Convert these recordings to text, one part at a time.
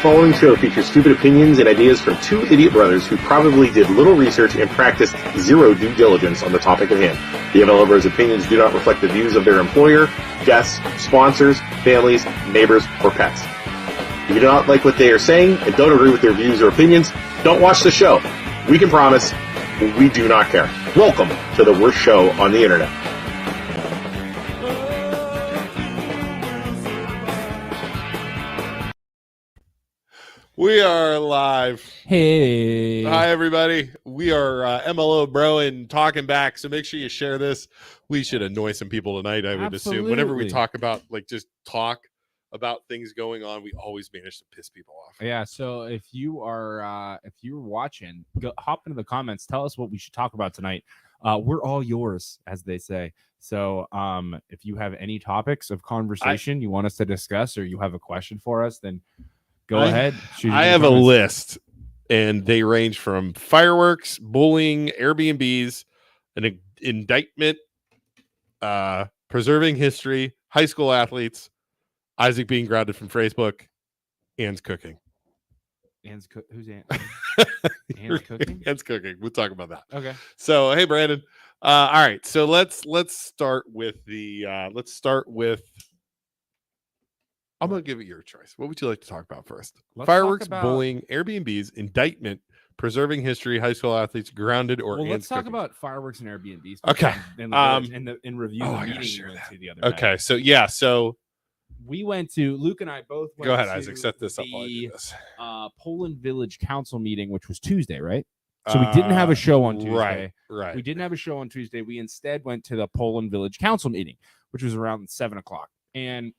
following show features stupid opinions and ideas from two idiot brothers who probably did little research and practiced zero due diligence on the topic at hand. The MLO Bros opinions do not reflect the views of their employer, guests, sponsors, families, neighbors, or pets. If you do not like what they are saying and don't agree with their views or opinions, don't watch the show. We can promise we do not care. Welcome to the worst show on the internet. We are live. Hey. Hi, everybody. We are MLO Bro and talking back, so make sure you share this. We should annoy some people tonight, I would assume. Whenever we talk about, just talk about things going on, we always manage to piss people off. Yeah, so if you're watching, hop into the comments. Tell us what we should talk about tonight. We're all yours, as they say. So if you have any topics of conversation you want us to discuss, or you have a question for us, then go ahead. I have a list, and they range from fireworks, bullying, Airbnbs, an indictment, preserving history, high school athletes, Isaac being grounded from Facebook, Anne's cooking. Who's Anne? Anne's cooking? Anne's cooking. We'll talk about that. Okay. So, hey, Brandon. All right. So let's start with I'm going to give it your choice. What would you like to talk about first? Fireworks, bullying, Airbnbs, indictment, preserving history, high school athletes, grounded, or let's talk about fireworks and Airbnbs. Okay. In review the meeting we went to the other night. Okay. So, yeah. So we went to, Luke and I both went go ahead, to Isaac. Set this up while I do the this. Poland Village Council meeting, which was Tuesday, right? So we didn't have a show on Tuesday. Right. We didn't have a show on Tuesday. We instead went to the Poland Village Council meeting, which was around 7:00. And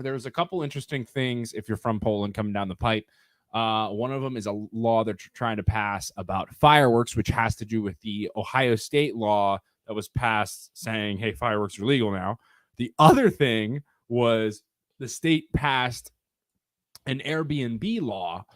there was a couple interesting things if you're from Poland coming down the pipe. One of them is a law they're trying to pass about fireworks, which has to do with the Ohio State law that was passed saying, hey, fireworks are legal now. The other thing was the state passed an Airbnb law,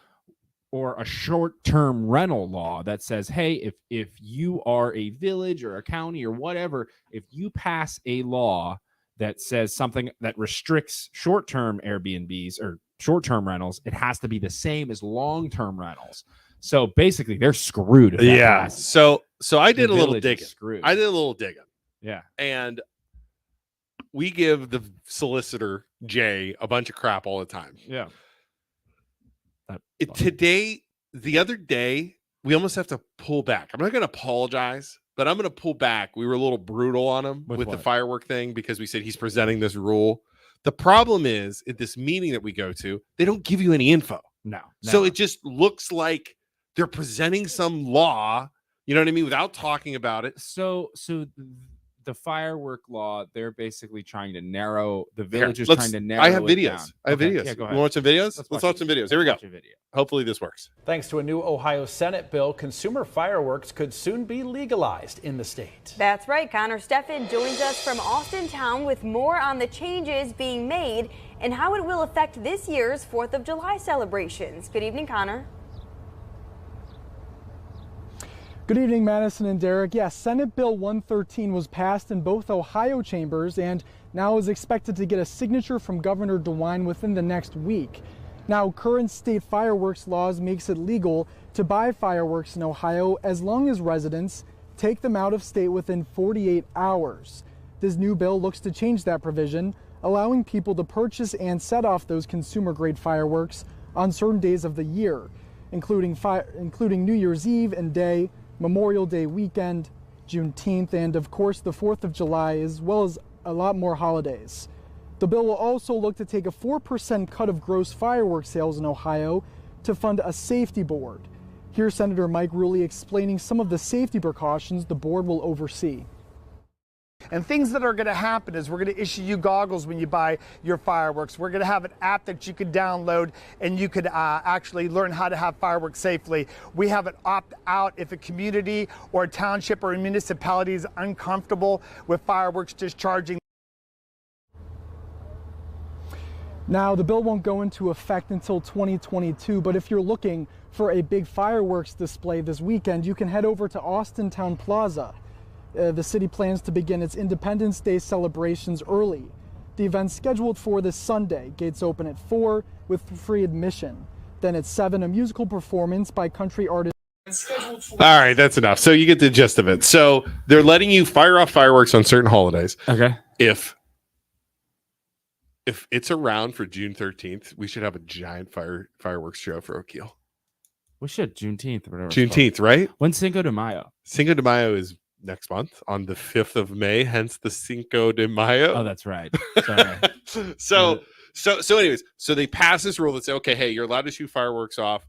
or a short-term rental law, that says, hey, if you are a village or a county or whatever, if you pass a law that says something that restricts short-term Airbnbs or short-term rentals, it has to be the same as long-term rentals. So basically, they're screwed. Yeah. So I did a little digging. I did a little digging. Yeah. And we give the solicitor, Jay, a bunch of crap all the time. Yeah. The other day, we almost have to pull back. I'm not going to apologize, but I'm going to pull back. We were a little brutal on him with the firework thing because we said he's presenting this rule. The problem is, at this meeting that we go to, they don't give you any info. No. So it just looks like they're presenting some law, you know what I mean, without talking about it. So the firework law, they're basically trying to narrow the village is trying to narrow. I have it videos. down. I have videos. Yeah, go ahead. You want some videos? Let's watch some videos. Here we go. Video. Hopefully this works. Thanks to a new Ohio Senate bill, consumer fireworks could soon be legalized in the state. That's right. Connor Steffen joins us from Austintown with more on the changes being made and how it will affect this year's 4th of July celebrations. Good evening, Connor. Good evening, Madison and Derek. Yes, Senate Bill 113 was passed in both Ohio chambers and now is expected to get a signature from Governor DeWine within the next week. Now, current state fireworks laws makes it legal to buy fireworks in Ohio as long as residents take them out of state within 48 hours. This new bill looks to change that provision, allowing people to purchase and set off those consumer-grade fireworks on certain days of the year, including New Year's Eve and Day, Memorial Day weekend, Juneteenth, and of course the 4th of July, as well as a lot more holidays. The bill will also look to take a 4% cut of gross fireworks sales in Ohio to fund a safety board. Here's Senator Mike Rulli explaining some of the safety precautions the board will oversee. And things that are going to happen is we're going to issue you goggles when you buy your fireworks. We're going to have an app that you could download and you could actually learn how to have fireworks safely. We have an opt-out if a community or a township or a municipality is uncomfortable with fireworks discharging. Now, the bill won't go into effect until 2022, but if you're looking for a big fireworks display this weekend, you can head over to Austintown Plaza. The city plans to begin its Independence Day celebrations early. The event's scheduled for this Sunday. Gates open at 4 with free admission. Then at 7, a musical performance by country artist. All right, that's enough. So you get the gist of it. So they're letting you fire off fireworks on certain holidays. Okay. If it's around for June 13th, we should have a giant fireworks show for Oakeel. We should Juneteenth or whatever. Juneteenth, right? When's Cinco de Mayo? Cinco de Mayo is next month on the 5th of May, hence the Cinco de Mayo. Oh, that's right. Sorry. So anyways, so they pass this rule that say, okay, hey, you're allowed to shoot fireworks off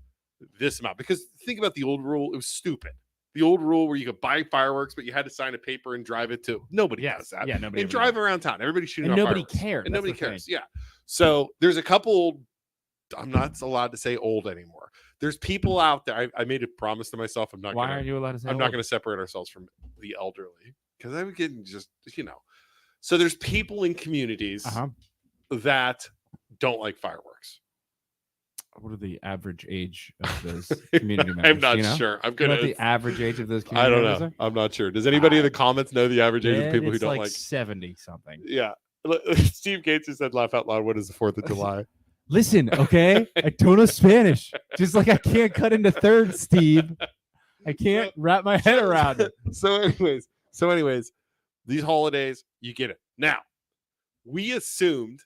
this amount. Because think about the old rule, it was stupid. The old rule where you could buy fireworks, but you had to sign a paper and drive it to. Nobody does that. Yeah, nobody. And drive around town. Everybody's shooting and off nobody fireworks. cared. And That's nobody the thing. cares. Yeah. So there's a couple. I'm not allowed to say old anymore. There's people out there. I made a promise to myself. I'm not. Why aren't you allowed to say? I'm not going to separate ourselves from the elderly because I would get just So there's people in communities that don't like fireworks. What are the average age of those community members? I'm not sure. I'm gonna. The average age of those community I don't members know. are? I'm not sure. Does anybody in the comments know the average age of people who don't like 70 something? Yeah. Steve Gates just said, "Laugh out loud." What is the 4th of July? Listen, okay, I don't know Spanish. Just like I can't cut into thirds, Steve. I can't wrap my head around it. So, anyways, these holidays, you get it. Now, we assumed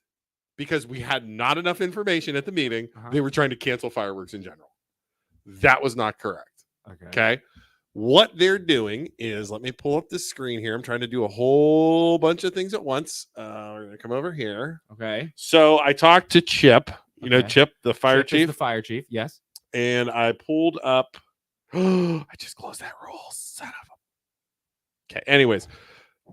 because we had not enough information at the meeting, they were trying to cancel fireworks in general. That was not correct. Okay. What they're doing is, let me pull up the screen here. I'm trying to do a whole bunch of things at once. We're going to come over here. Okay. So I talked to Chip, you know, Chip, the fire chief. The fire chief, yes. And I pulled up. I just closed that roll. Son of a. Okay. Anyways,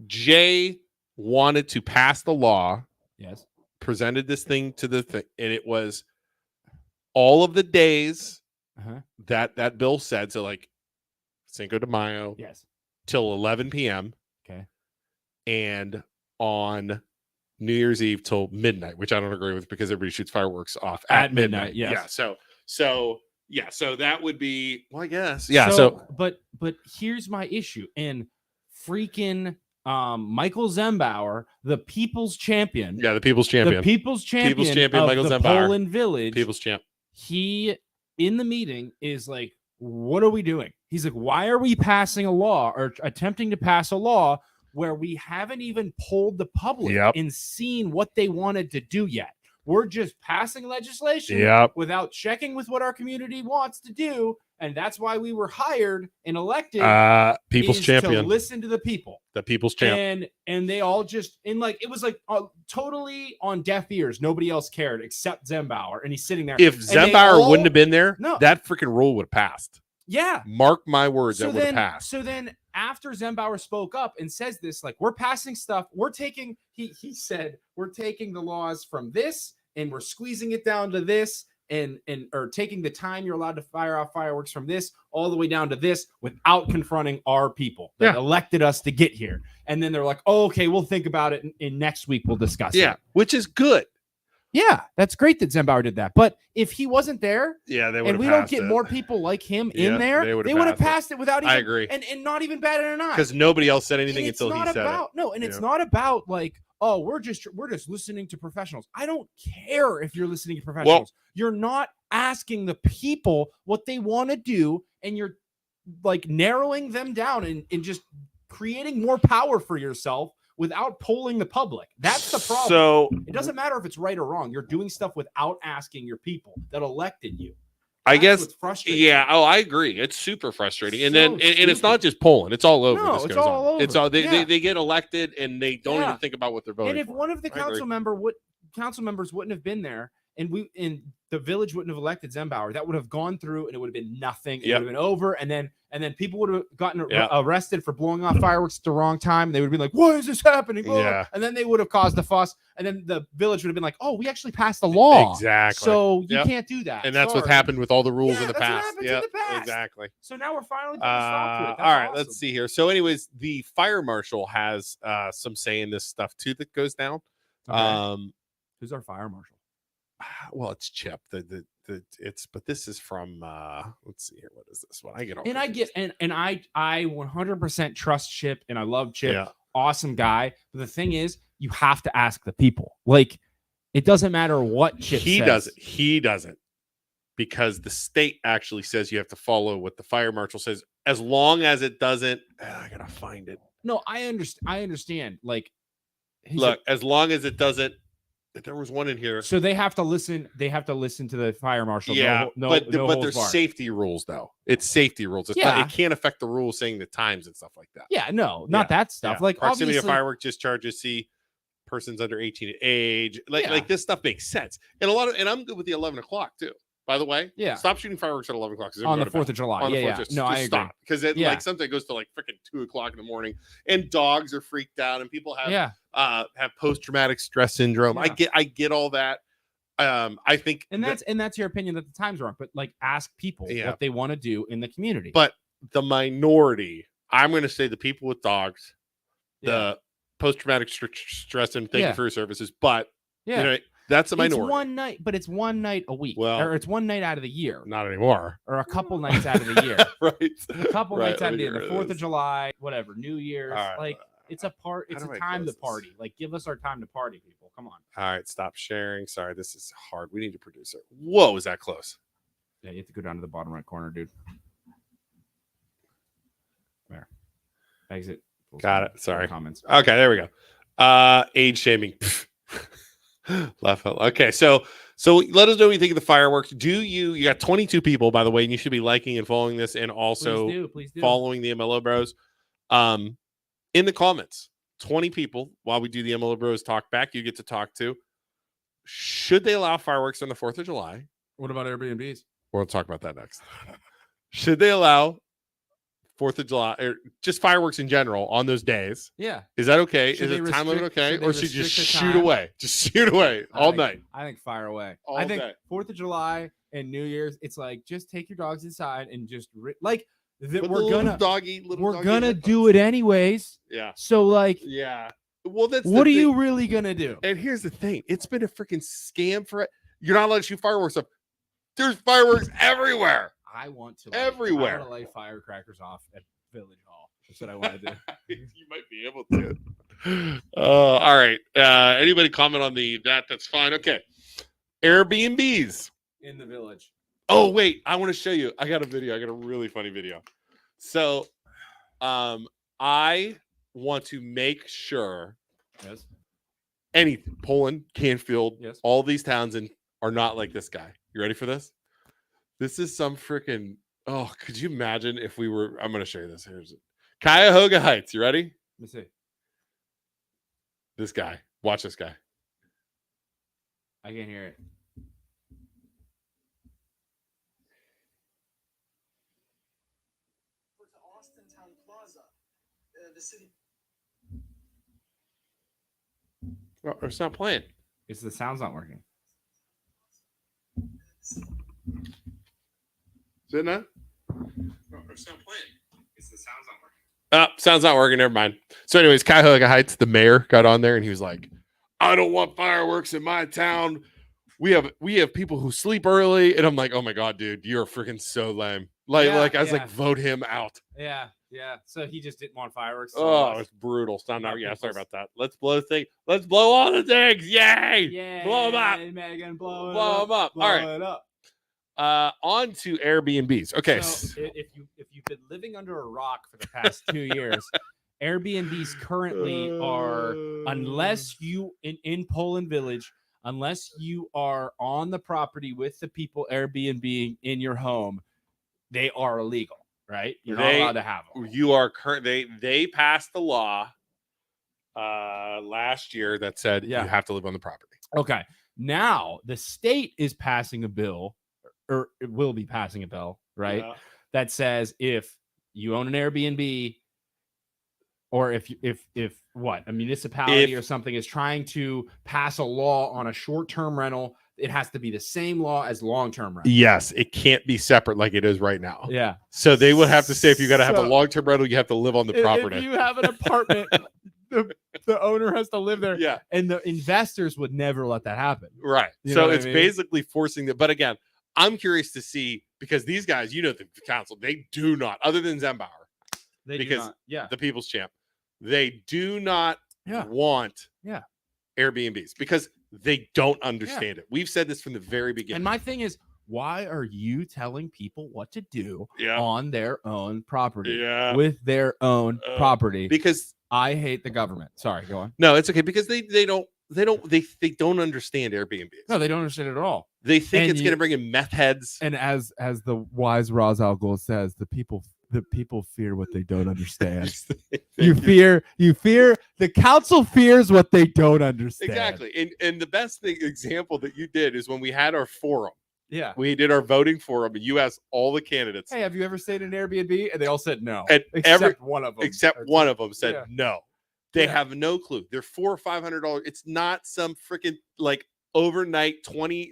Jay wanted to pass the law. Yes. Presented this thing to the thing, and it was all of the days that bill said. So like Cinco de Mayo, yes, till 11 p.m. Okay, and on New Year's Eve till midnight, which I don't agree with because everybody shoots fireworks off at midnight. Yes. Yeah. So that would be, well, I guess. Yeah. So but here's my issue. And freaking Michael Zembauer, the people's champion. Yeah, the people's champion. The people's champion of Michael the Zembauer. Poland Village. People's champ. He, in the meeting, is like, what are we doing? He's like, why are we passing a law or attempting to pass a law where we haven't even polled the public and seen what they wanted to do yet? We're just passing legislation without checking with what our community wants to do. And that's why we were hired and elected. People's champion. To listen to the people. The people's champ. And they all just, and like, it was like totally on deaf ears. Nobody else cared except Zembauer. And he's sitting there. If Zembauer wouldn't have been there, that freaking rule would have passed. Yeah. Mark my words, that would have passed. So then after Zembauer spoke up and says this, like, we're passing stuff, we're taking, he said, we're taking the laws from this and we're squeezing it down to this and or taking the time you're allowed to fire off fireworks from this all the way down to this without confronting our people that elected us to get here. And then they're like, oh, okay, we'll think about it and next week we'll discuss it. Yeah, which is good. Yeah, that's great that Zembauer did that. But if he wasn't there, they would have and we don't get more people like him in there, they would have passed it without even. I agree, and not even batted an eye because nobody else said anything until he said it. No, and it's not about like, oh, we're just listening to professionals. I don't care if you're listening to professionals. You're not asking the people what they want to do, and you're like narrowing them down and just creating more power for yourself without polling the public. That's the problem. So it doesn't matter if it's right or wrong. You're doing stuff without asking your people that elected you. I guess what's frustrating. Yeah. Oh, I agree. It's super frustrating. And then it's not just Poland. It's all over. No, it's all over. It's all they get elected and they don't even think about what they're voting. And if one of the council members wouldn't have been there, and the village wouldn't have elected Zembauer, that would have gone through and it would have been nothing. It would have been over, and then people would have gotten arrested for blowing off fireworks at the wrong time. They would be like, "Why is this happening?" Yeah. And then they would have caused a fuss, and then the village would have been like, "Oh, we actually passed the law." Exactly. So you can't do that. And that's what happened with all the rules in the that's past. What in the past. Exactly. So now we're finally putting a stop to it. That's all right, awesome. let's see here. So, anyways, the fire marshal has some say in this stuff too that goes down. Okay. Who's our fire marshal? Well, it's Chip. But this is from let's see here. What is this one? I get all and confused. I 100% trust Chip and I love Chip. Yeah. Awesome guy. But the thing is, you have to ask the people. Like, it doesn't matter what Chip says. He doesn't. Because the state actually says you have to follow what the fire marshal says, as long as it doesn't. I gotta find it. No, I understand. Like, look, as long as it doesn't. There was one in here. So they have to listen. They have to listen to the fire marshal. Yeah, but there's barred. safety rules though. It's safety rules. It's not, it can't affect the rules saying the times and stuff like that. Yeah, no, not that stuff. Like proximity obviously, of firework discharges. See, persons under 18 age. Like this stuff makes sense. And and I'm good with the 11 o'clock too. By the way, stop shooting fireworks at 11 o'clock on the 4th of July. I agree. Because like something goes to like freaking 2 o'clock in the morning, and dogs are freaked out, and people have post-traumatic stress syndrome. Yeah. I get all that. I think, and that's your opinion that the times wrong. But like, ask people what they want to do in the community. But the minority, I'm going to say the people with dogs, the post-traumatic stress, and thank you for your services. But you know, that's a minority. It's one night, but it's one night a week. Or it's one night out of the year. Not anymore. Or a couple nights out of the year. Right. A couple nights out of the year. The 4th of July, whatever, New Year's. Right. Like, it's a time to party. Like, give us our time to party, people. Come on. All right, stop sharing. Sorry, this is hard. We need a producer. Whoa, is that close? Yeah, you have to go down to the bottom right corner, dude. There. Exit. Got it. Sorry. Comments. Okay, there we go. Age shaming. Laugh out. Okay, so let us know what you think of the fireworks. You got 22 people, by the way, and you should be liking and following this, and also please do. Following the MLO Bros. In the comments, 20 people, while we do the MLO Bros talk back, you get to talk to. Should they allow fireworks on the 4th of July? What about Airbnbs? We'll talk about that next. Should they allow 4th of July, or just fireworks in general on those days? Yeah. Is that okay? Is the time limit okay? Or should you just shoot away? Just shoot away all night. I think fire away. All I think day. 4th of July and New Year's, it's like, just take your dogs inside and just we're gonna do it anyways. Yeah. So like, yeah. Well, that's what are you really gonna do? And here's the thing: it's been a freaking scam for it. You're not allowed to shoot fireworks up. There's fireworks everywhere. I want to everywhere. I want to light firecrackers off at Village Hall. That's what I want to do. You might be able to. All right. Anybody comment on that's fine. Okay. Airbnbs in the village. Oh, wait. I want to show you. I got a video. I got a really funny video. So I want to make sure Poland, Canfield, all these towns are not like this guy. You ready for this? This is some freaking, could you imagine if we were, I'm going to show you this. Here's it. Cuyahoga Heights. You ready? Let me see. This guy. Watch this guy. I can't hear it. The city. Oh, it's not playing. It's the sound's not working. Is it not? Oh, it's not playing. It's the sound's not working. Sound's not working. Never mind. So, anyways, Cuyahoga Heights, the mayor got on there and he was like, "I don't want fireworks in my town. We have people who sleep early." And I'm like, "Oh my god, dude, you're freaking so lame." I was like, vote him out. Yeah. Yeah. So he just didn't want fireworks. So it's brutal. Sorry about that. Let's blow the thing. Let's blow all the things. Yay! Yeah. Blow them up. Megan, blow them up. All right. It up. On to Airbnbs. Okay. So if you've been living under a rock for the past 2 years, Airbnbs currently are, unless you in Poland Village, unless you are on the property with the people Airbnb in your home, they are illegal. Right? You're not allowed to have them. You are they passed the law last year that said you have to live on the property. Okay. Now the state is passing a bill, or it will be passing a bill, right? Yeah. That says if you own an Airbnb, or if a municipality or something is trying to pass a law on a short-term rental, it has to be the same law as long-term rental. Yes, it can't be separate like it is right now. Yeah. So they would have to say if you got to have a long-term rental, you have to live on the property. If you have an apartment, the owner has to live there. Yeah. And the investors would never let that happen. Right. So it's basically forcing that. But again, I'm curious to see, because these guys, the council, they do not, other than Zembauer, the people's champ, they do not want Yeah. Airbnbs because they don't understand it. We've said this from the very beginning. And my thing is, why are you telling people what to do on their own property with their own property? Because I hate the government. Sorry, go on. No, it's okay because they don't understand Airbnbs. No, they don't understand it at all. They think it's going to bring in meth heads. And as the wise Ra's al Ghul says, the people fear what they don't understand. you fear the council fears what they don't understand. Exactly. And the best example that you did is when we had our forum. Yeah. We did our voting forum and you asked all the candidates, hey, have you ever stayed in an Airbnb? And they all said no. And except one of them. Except one of them said no. They have no clue. They're $400 or $500. It's not some freaking like overnight 20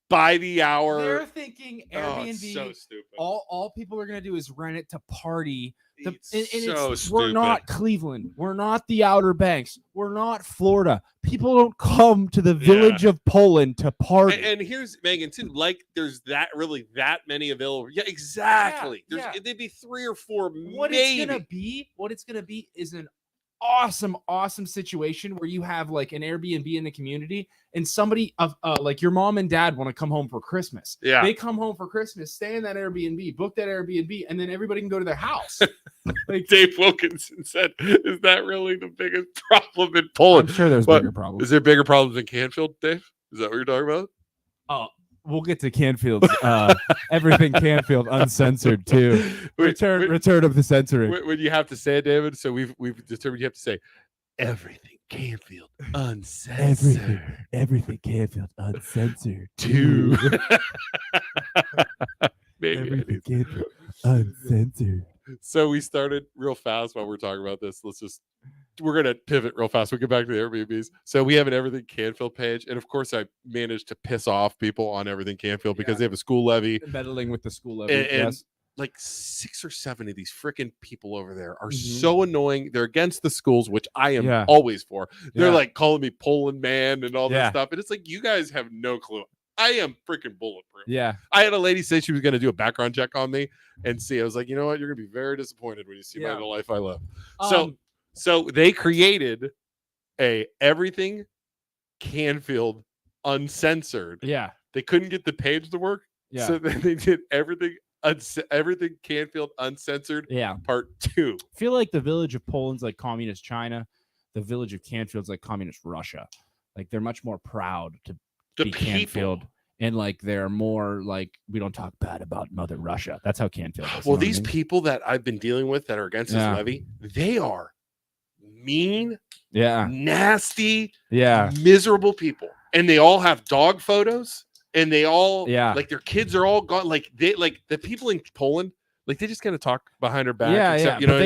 by the hour. They're thinking Airbnb. It's so stupid. All people are gonna do is rent it to party. Stupid. We're not Cleveland. We're not the Outer Banks. We're not Florida. People don't come to the village of Poland to party. And here's Megan too. Like, there's that many available. Yeah, exactly. There'd be 3 or 4. What it's gonna be is an awesome situation where you have like an Airbnb in the community and somebody of like your mom and dad want to come home for Christmas. Yeah. They come home for Christmas, stay in that Airbnb, book that Airbnb, and then everybody can go to their house. Like Dave Wilkinson said, is that really the biggest problem in Poland? I'm sure there's bigger problems. Is there bigger problems in Canfield, Dave? Is that what you're talking about? Oh, we'll get to Canfield's everything Canfield uncensored too. Return of the censoring. When you have to say it, David, so we've determined you have to say everything Canfield uncensored. Everything Canfield uncensored too. Everything Canfield uncensored. So we started real fast while we're talking about this. We're going to pivot real fast. We'll get back to the Airbnbs. So we have an Everything Canfield page. And of course, I managed to piss off people on Everything Canfield because they have a school levy. Meddling with the school levy. And like 6 or 7 of these freaking people over there are so annoying. They're against the schools, which I am always for. They're like calling me Poland man and all this stuff. And it's like, you guys have no clue. I am freaking bulletproof. Yeah. I had a lady say she was going to do a background check on me and see. I was like, you know what? You're going to be very disappointed when you see the life I live. So they created a Everything Canfield uncensored. Yeah. They couldn't get the page to work. Yeah. So then they did Everything Canfield uncensored. Yeah. Part 2. I feel like the village of Poland's like communist China. The village of Canfield's like communist Russia. Like they're much more proud to be Canfield. And like they're more like, we don't talk bad about Mother Russia. That's how Canfield is. Well, these people that I've been dealing with that are against this levy, they are mean, nasty, miserable people. And they all have dog photos and they all like their kids are all gone. Like they like the people in Poland, like they just kind of talk behind her back. You know,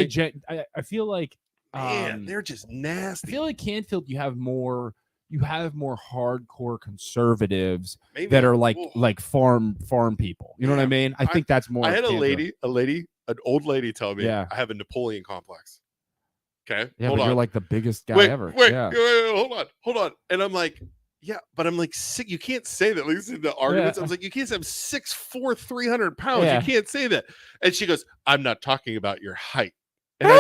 I feel like man, they're just nasty. I feel like Canfield, you have more hardcore conservatives that are like farm people. You know what I mean? I think that's more. I had an old lady tell me I have a Napoleon complex. Okay. Yeah, but you're like the biggest guy ever. Wait, hold on. And I'm like, yeah, but I'm like, you can't say that. Like, this is the arguments. I was like, you can't say I'm 6'4", 300 pounds. You can't say that. And she goes, I'm not talking about your height. And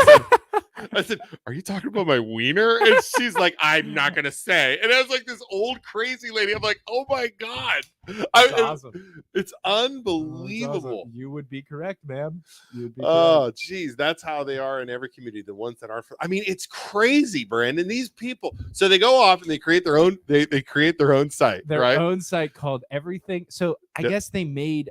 I said, are you talking about my wiener? And she's like, I'm not going to say. And I was like, this old crazy lady. I'm like, oh my God. Awesome. It's unbelievable. Awesome. You would be correct, ma'am. Oh, geez. That's how they are in every community. The ones that are, I mean, it's crazy, Brandon. These people. So they go off and they create their own, they create their own site, their right? own site called Everything. So I guess they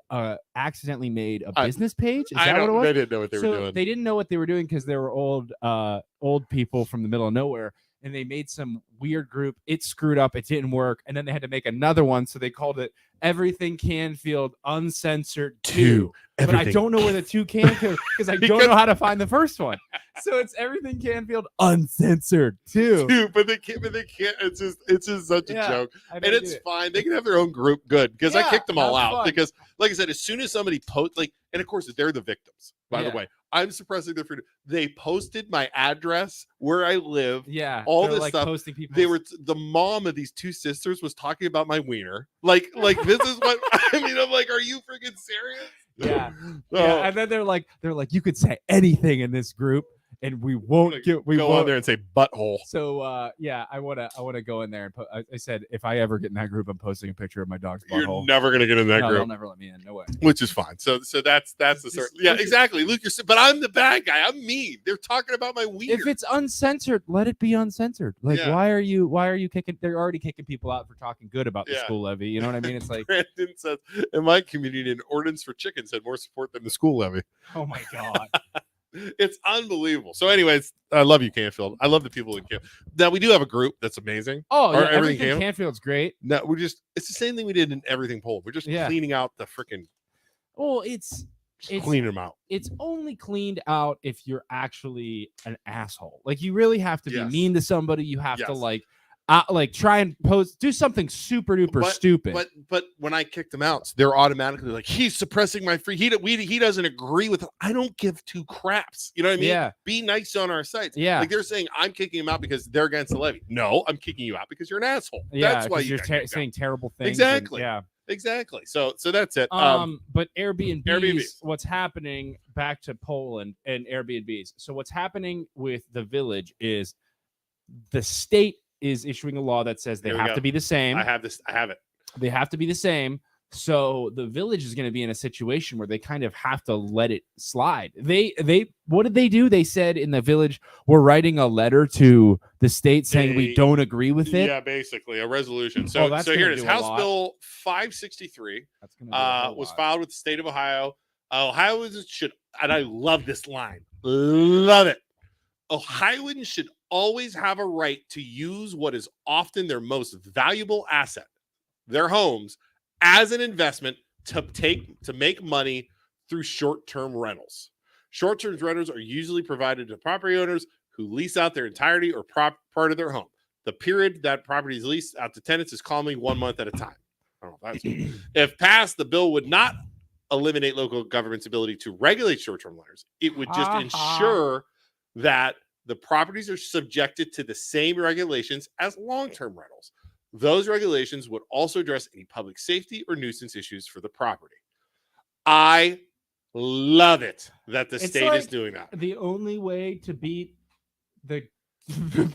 accidentally made a business page. Is that what it was? They didn't know what they were doing. They didn't know what they were doing because they were old people from the middle of nowhere. And they made some weird group. It screwed up. It didn't work. And then they had to make another one. So they called it Everything Canfield Uncensored 2. But I don't know where the 2 came from because I don't know how to find the first one. So it's Everything Canfield Uncensored 2. But they can't. It's just such a joke. And it's fine. They can have their own group. Good. Because I kicked them all out. Fun. Because like I said, as soon as somebody and of course they're the victims, by the way. I'm suppressing their freedom. They posted my address, where I live, all this stuff. Posting people. They were the mom of these 2 sisters was talking about my wiener. Like this is what I mean. I'm like, are you freaking serious? Yeah. And then they're like, you could say anything in this group, and we won't go on there and say butthole. So yeah, I wanna go in there and put. I said if I ever get in that group, I'm posting a picture of my dog's butthole. You're never gonna get in that No, group. they'll never let me in. No way. Which is fine. So that's the sort. Yeah, exactly. Luke, but I'm the bad guy. I'm mean. They're talking about my weed. If it's uncensored, let it be uncensored. Like, Yeah. why are you kicking? They're already kicking people out for talking good about the school levy. You know what I mean? It's like, Brandon says, in my community, an ordinance for chickens had more support than the school levy. oh my god. It's unbelievable. So, anyways, I love you, Canfield. I love the people in Canfield. Now we do have a group that's amazing. Oh, Or yeah, everything Canfield. Canfield's great. No, it's the same thing we did in everything Poland. We're just cleaning out the freaking. Well, it's cleaning them out. It's only cleaned out if you're actually an asshole. Like, you really have to be mean to somebody. You have to like try and do something super duper stupid. But when I kicked them out, they're automatically like, he's suppressing my free. He doesn't agree with. I don't give two craps. You know what I mean? Yeah. Be nice on our sites. Yeah. Like they're saying, I'm kicking him out because they're against the levy. No, I'm kicking you out because you're an asshole. Yeah, that's why you're saying terrible things. Exactly. Yeah. Exactly. So that's it. But Airbnbs, what's happening back to Poland and Airbnbs. So what's happening with the village is the state is issuing a law that says they have to be the same. I have it. They have to be the same. So the village is going to be in a situation where they kind of have to let it slide. What did they do? They said in the village, we're writing a letter to the state saying we don't agree with it. Yeah, basically a resolution. So here it is. House Bill 563 was filed with the state of Ohio. Ohioans should, and I love this line. Love it. Ohioans should always have a right to use what is often their most valuable asset, their homes, as an investment to make money through short-term rentals. Short-term rentals are usually provided to property owners who lease out their entirety or part of their home. The period that property is leased out to tenants is commonly 1 month at a time. I don't know if that's if passed, the bill would not eliminate local government's ability to regulate short-term renters. It would just ensure that the properties are subjected to the same regulations as long-term rentals. Those regulations would also address any public safety or nuisance issues for the property. I love it that the state is doing that. The only way to beat the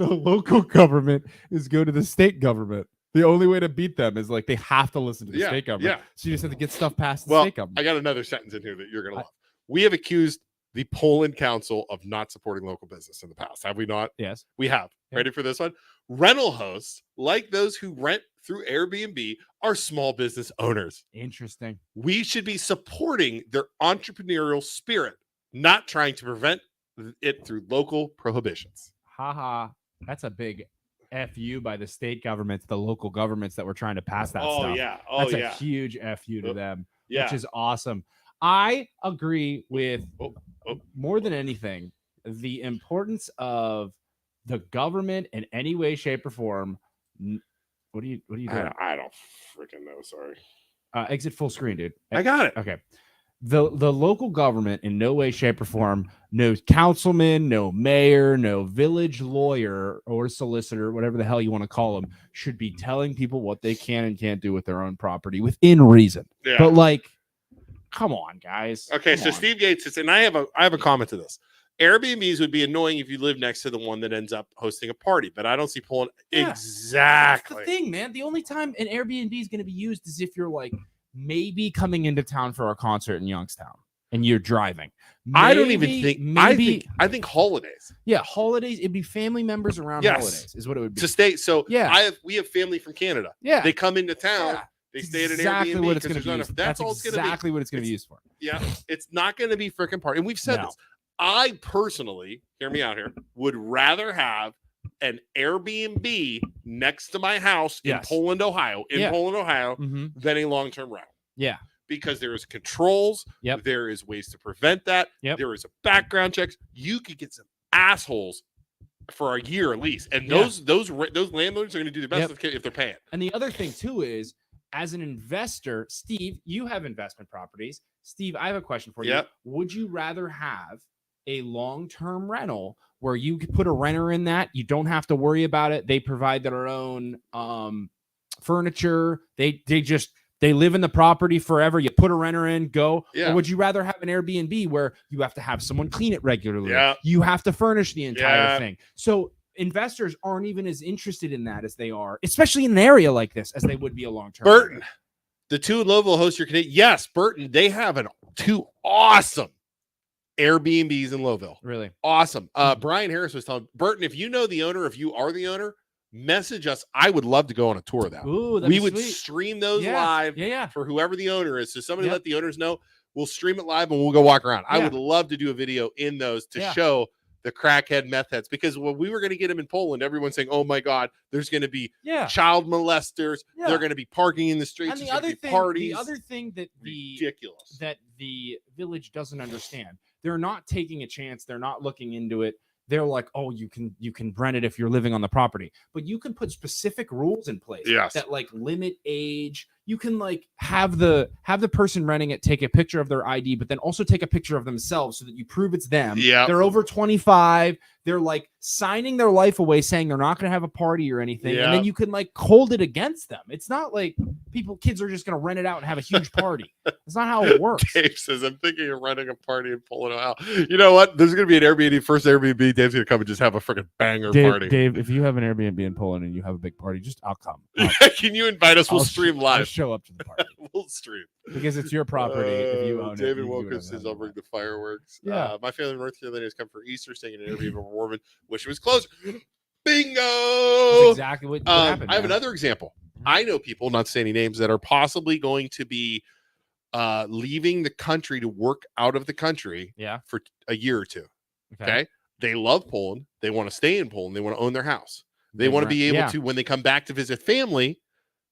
local government is go to the state government. The only way to beat them is like they have to listen to the state government. Yeah. So you just have to get stuff past the state government. I got another sentence in here that you're going to love. We have accused the Poland Council of not supporting local business in the past. Have we not? Yes. We have. Yeah. Ready for this one? Rental hosts, like those who rent through Airbnb, are small business owners. Interesting. We should be supporting their entrepreneurial spirit, not trying to prevent it through local prohibitions. Haha. That's a big FU by the state government to the local governments that were trying to pass that stuff. Yeah. That's a huge FU to them, which is awesome. I agree with more than anything, the importance of the government in any way, shape, or form. What are you doing? I don't freaking know. Sorry. Exit full screen, dude. I got it. Okay. The local government in no way, shape, or form, no councilman, no mayor, no village lawyer or solicitor, whatever the hell you want to call them, should be telling people what they can and can't do with their own property within reason. Yeah. But like, come on, guys. Okay, so Steve Gates says, and I have a comment to this. Airbnbs would be annoying if you live next to the one that ends up hosting a party, but I don't see pulling exactly. That's the thing, man. The only time an Airbnb is going to be used is if you're like maybe coming into town for a concert in Youngstown and you're driving. I don't even think. I think holidays. Yeah, holidays. It'd be family members around holidays is what it would be. To stay. So yeah, we have family from Canada. Yeah, they come into town. Yeah. They stay at an Airbnb what it's going to be used. That's all it's going to be. Exactly what it's going to be used for. Yeah, it's not going to be freaking party. And we've said this. I personally, hear me out here, would rather have an Airbnb next to my house in Poland, Ohio, than a long-term rental. Yeah. Because there is controls. Yep. There is ways to prevent that. Yep. There is a background checks. You could get some assholes for a year at least. And those landlords are going to do the best if they're paying. And the other thing too is, as an investor, Steve, you have investment properties. Steve, I have a question for you. Yep. Would you rather have a long-term rental where you could put a renter in that? You don't have to worry about it. They provide their own furniture. They They live in the property forever. You put a renter in, go. Yeah. Or would you rather have an Airbnb where you have to have someone clean it regularly? Yeah. You have to furnish the entire Yeah. thing. So investors aren't even as interested in that as they are, especially in an area like this, as they would be a long-term. Burton, the two in Louisville host your Canadian. Yes, Burton, they have two awesome Airbnbs in Louisville. Really awesome. Brian Harris was telling Burton, if you know the owner, if you are the owner, message us. I would love to go on a tour of that. Ooh, we would stream those live yeah. for whoever the owner is. So somebody let the owners know. We'll stream it live and we'll go walk around. I would love to do a video in those to show the crackhead meth heads, because when we were going to get them in Poland, everyone's saying, oh my God, there's going to be child molesters. They're going to be parking in the streets. And the other thing that ridiculous that the village doesn't understand, they're not taking a chance. They're not looking into it. They're like, oh, you can rent it if you're living on the property, but you can put specific rules in place that like limit age. You can like have the person renting it take a picture of their ID, but then also take a picture of themselves so that you prove it's them. Yeah, they're over 25. They're like signing their life away, saying they're not going to have a party or anything, and then you can like hold it against them. It's not like kids are just going to rent it out and have a huge party. That's not how it works. Dave says, I'm thinking of running a party in Poland. Ohio. You know what? There's going to be an Airbnb. First Airbnb, Dave's going to come and just have a freaking banger party. Dave, if you have an Airbnb in Poland and you have a big party, I'll come. Can you invite us? We'll stream live. I'll show up to the party. We'll stream because it's your property. If you own David it, Wokus says, I'll bring the fireworks. Yeah. My family in North Carolina has come for Easter, staying in an Airbnb in Warman. Wish it was closer. Bingo. That's exactly what happened. I have another example. I know people, not saying any names, that are possibly going to be leaving the country to work out of the country for a year or two. Okay. They love Poland. They want to stay in Poland. They want to own their house. They want to be able to, when they come back to visit family,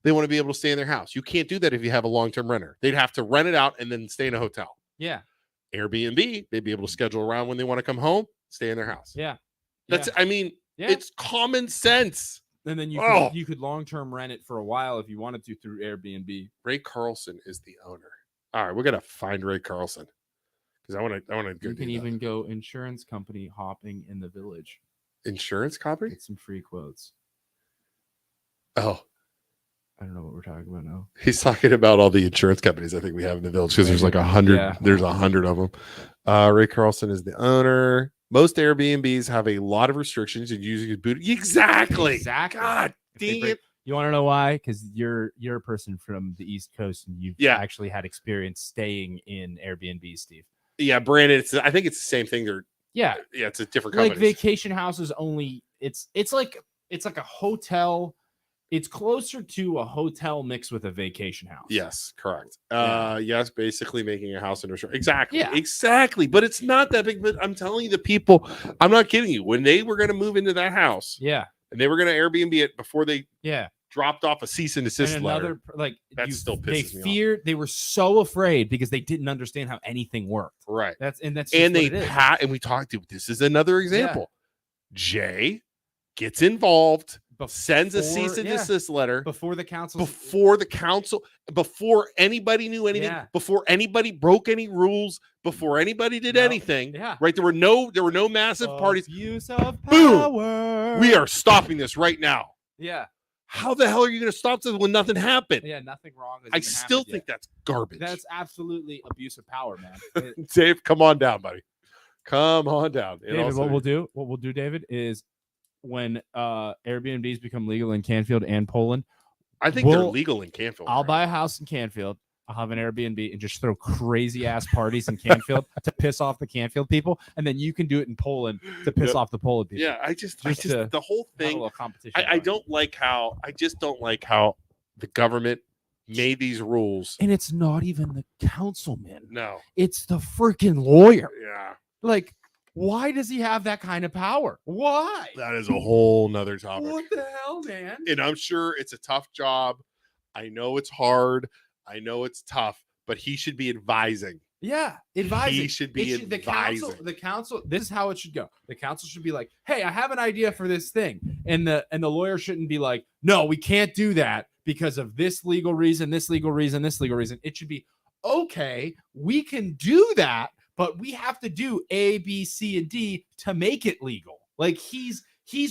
they want to be able to stay in their house. You can't do that if you have a long-term renter. They'd have to rent it out and then stay in a hotel. Yeah. Airbnb, they'd be able to schedule around when they want to come home, stay in their house. Yeah. That's, I mean, it's common sense. And then you could long-term rent it for a while if you wanted to through Airbnb. Ray Carlson is the owner. All right, we're gonna find Ray Carlson because I want to. You can even go insurance company hopping in the village. Insurance company? Get some free quotes. Oh, I don't know what we're talking about now. He's talking about all the insurance companies I think we have in the village because there's like 100. Yeah. There's 100 of them. Ray Carlson is the owner. Most Airbnbs have a lot of restrictions and usually boot. Exactly. God dang it. You want to know why? Because you're a person from the East Coast and you've actually had experience staying in Airbnb, Steve. Yeah, Brandon. I think it's the same thing. It's a different company. Like vacation houses only. It's like a hotel. It's closer to a hotel mixed with a vacation house. Yes, correct. Yes, basically making a house into a resort. Exactly. Yeah. Exactly. But it's not that big. But I'm telling you, the people, I'm not kidding you. When they were going to move into that house, and they were going to Airbnb it before they dropped off a cease and desist letter. Like that still pisses me off. They were so afraid because they didn't understand how anything worked. Right. And we talked to. This is another example. Yeah. Jay gets involved. Sends a cease and desist letter before the council, before anybody knew anything, before anybody broke any rules, before anybody did anything. Yeah. Right. There were no massive parties. Abuse of power. Boom. We are stopping this right now. Yeah. How the hell are you going to stop this when nothing happened? Yeah, nothing wrong. I still think that's garbage. That's absolutely abuse of power, man. Dave, come on down, buddy. Come on down. David, what we'll do, David, is when Airbnbs become legal in Canfield and Poland, I think they're legal in Canfield. I'll buy a house in Canfield. I'll have an Airbnb and just throw crazy ass parties in Canfield to piss off the Canfield people, and then you can do it in Poland to piss off the Poland people. Yeah, I just the whole thing. I don't like how the government made these rules, and it's not even the councilman. No, it's the freaking lawyer. Yeah, like. Why does he have that kind of power? Why? That is a whole nother topic. What the hell, man? And I'm sure it's a tough job. I know it's hard. I know it's tough, but he should be advising. Yeah, advising. He should be advising. The council, this is how it should go. The council should be like, hey, I have an idea for this thing. And the lawyer shouldn't be like, no, we can't do that because of this legal reason, this legal reason, this legal reason. It should be, okay, we can do that, but we have to do A, B, C, and D to make it legal. Like he's